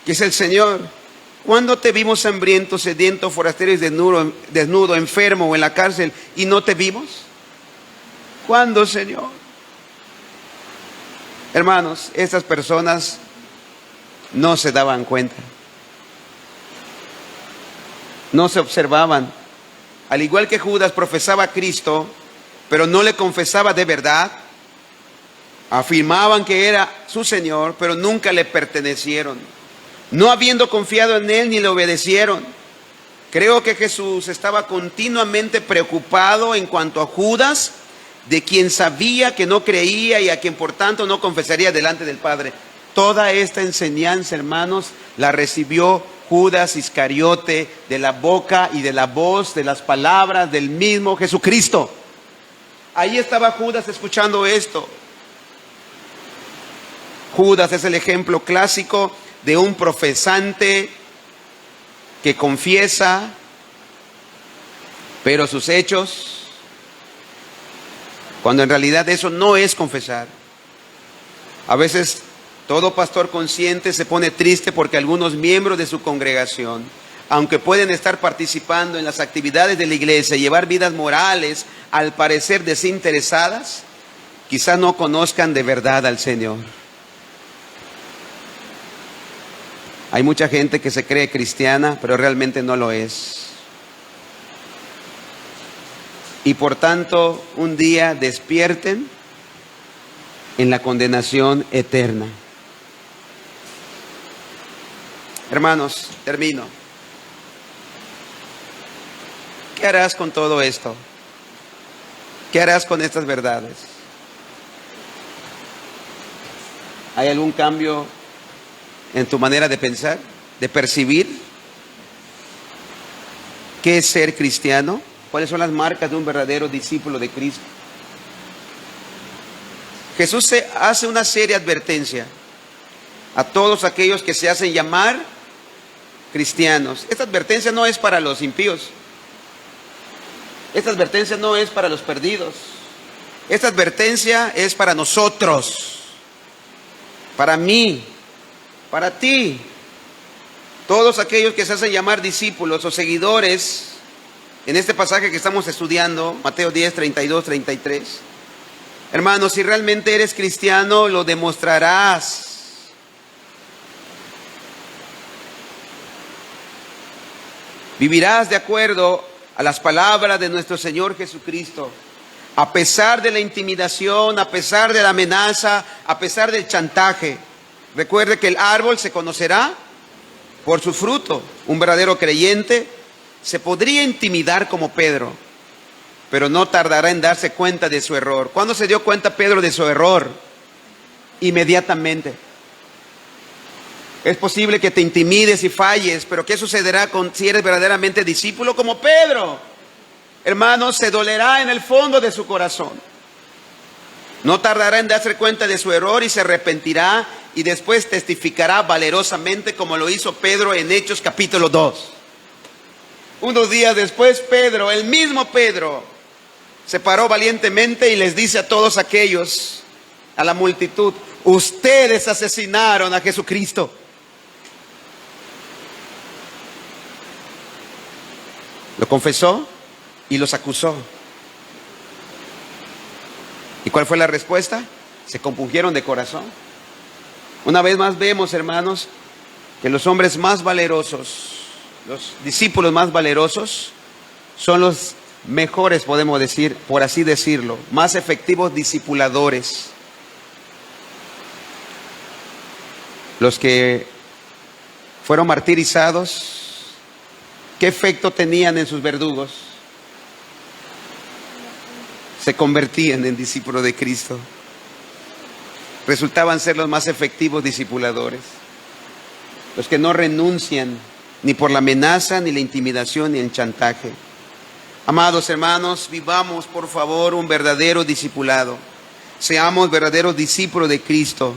que es el Señor. ¿Cuándo te vimos hambriento, sediento, forastero y desnudo, enfermo o en la cárcel y no te vimos? ¿Cuándo, Señor? Hermanos, estas personas no se daban cuenta. No se observaban. Al igual que Judas profesaba a Cristo, pero no le confesaba de verdad. Afirmaban que era su Señor, pero nunca le pertenecieron. No habiendo confiado en Él, ni le obedecieron. Creo que Jesús estaba continuamente preocupado en cuanto a Judas, de quien sabía que no creía y a quien por tanto no confesaría delante del Padre. Toda esta enseñanza, hermanos, la recibió Judas Iscariote de la boca y de la voz, de las palabras del mismo Jesucristo. Ahí estaba Judas escuchando esto. Judas es el ejemplo clásico de un profesante que confiesa, pero sus hechos, cuando en realidad eso no es confesar. A veces todo pastor consciente se pone triste porque algunos miembros de su congregación, aunque pueden estar participando en las actividades de la iglesia y llevar vidas morales al parecer desinteresadas, quizás no conozcan de verdad al Señor. Hay mucha gente que se cree cristiana, pero realmente no lo es. Y por tanto, un día despierten en la condenación eterna. Hermanos, termino. ¿Qué harás con todo esto? ¿Qué harás con estas verdades? ¿Hay algún cambio en tu manera de pensar, de percibir? ¿Qué es ser cristiano? ¿Cuáles son las marcas de un verdadero discípulo de Cristo? Jesús hace una seria advertencia a todos aquellos que se hacen llamar cristianos. Esta advertencia no es para los impíos. Esta advertencia no es para los perdidos. Esta advertencia es para nosotros, para mí, para ti. Todos aquellos que se hacen llamar discípulos o seguidores, en este pasaje que estamos estudiando, Mateo 10, 32, 33. Hermanos, si realmente eres cristiano, lo demostrarás. Vivirás de acuerdo a las palabras de nuestro Señor Jesucristo, a pesar de la intimidación, a pesar de la amenaza, a pesar del chantaje. Recuerde que el árbol se conocerá por su fruto. Un verdadero creyente se podría intimidar como Pedro, pero no tardará en darse cuenta de su error. ¿Cuándo se dio cuenta Pedro de su error? Inmediatamente. Es posible que te intimides y falles, pero ¿qué sucederá si eres verdaderamente discípulo como Pedro? Hermanos, se dolerá en el fondo de su corazón. No tardará en darse cuenta de su error y se arrepentirá y después testificará valerosamente como lo hizo Pedro en Hechos capítulo 2. Unos días después Pedro, el mismo Pedro, se paró valientemente y les dice a todos aquellos, a la multitud: ustedes asesinaron a Jesucristo. Lo confesó y los acusó. ¿Y cuál fue la respuesta? Se compungieron de corazón. Una vez más vemos, hermanos, que los hombres más valerosos, los discípulos más valerosos, son los mejores, podemos decir, por así decirlo, más efectivos discipuladores. Los que fueron martirizados, ¿qué efecto tenían en sus verdugos? Se convertían en discípulos de Cristo. Resultaban ser los más efectivos discipuladores. Los que no renuncian ni por la amenaza, ni la intimidación, ni el chantaje. Amados hermanos, vivamos por favor un verdadero discipulado. Seamos verdaderos discípulos de Cristo.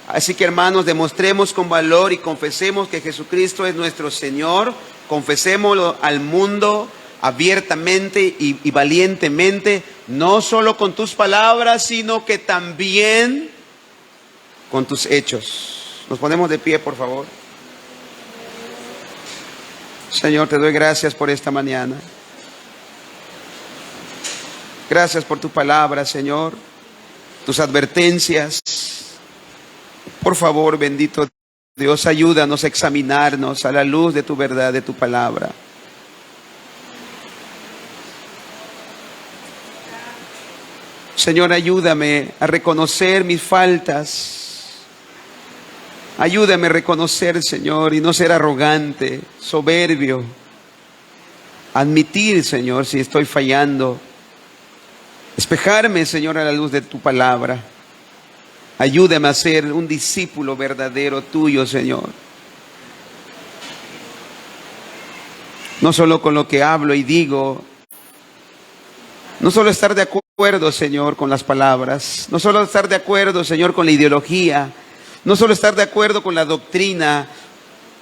Así que hermanos, demostremos con valor y confesemos que Jesucristo es nuestro Señor. Confesémoslo al mundo abiertamente y valientemente, no solo con tus palabras, sino que también con tus hechos. Nos ponemos de pie, por favor. Señor, te doy gracias por esta mañana. Gracias por tu palabra, Señor, tus advertencias. Por favor, bendito Dios, ayúdanos a examinarnos a la luz de tu verdad, de tu palabra. Señor, ayúdame a reconocer mis faltas. Ayúdame a reconocer, Señor, y no ser arrogante, soberbio. Admitir, Señor, si estoy fallando. Despejarme, Señor, a la luz de tu palabra. Ayúdame a ser un discípulo verdadero tuyo, Señor. No solo con lo que hablo y digo. No solo estar de acuerdo, Señor, con las palabras. No solo estar de acuerdo, Señor, con la ideología. No solo estar de acuerdo con la doctrina,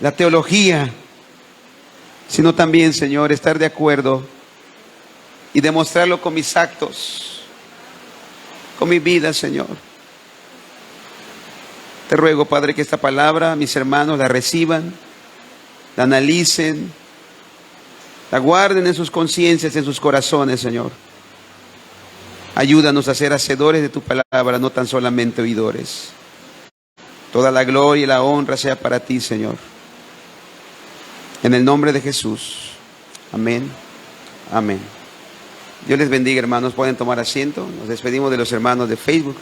la teología. Sino también, Señor, estar de acuerdo y demostrarlo con mis actos, con mi vida, Señor. Te ruego, Padre, que esta palabra, mis hermanos, la reciban, la analicen, la guarden en sus conciencias, en sus corazones, Señor. Ayúdanos a ser hacedores de tu palabra, no tan solamente oidores. Toda la gloria y la honra sea para ti, Señor. En el nombre de Jesús. Amén. Amén. Dios les bendiga, hermanos. Pueden tomar asiento. Nos despedimos de los hermanos de Facebook.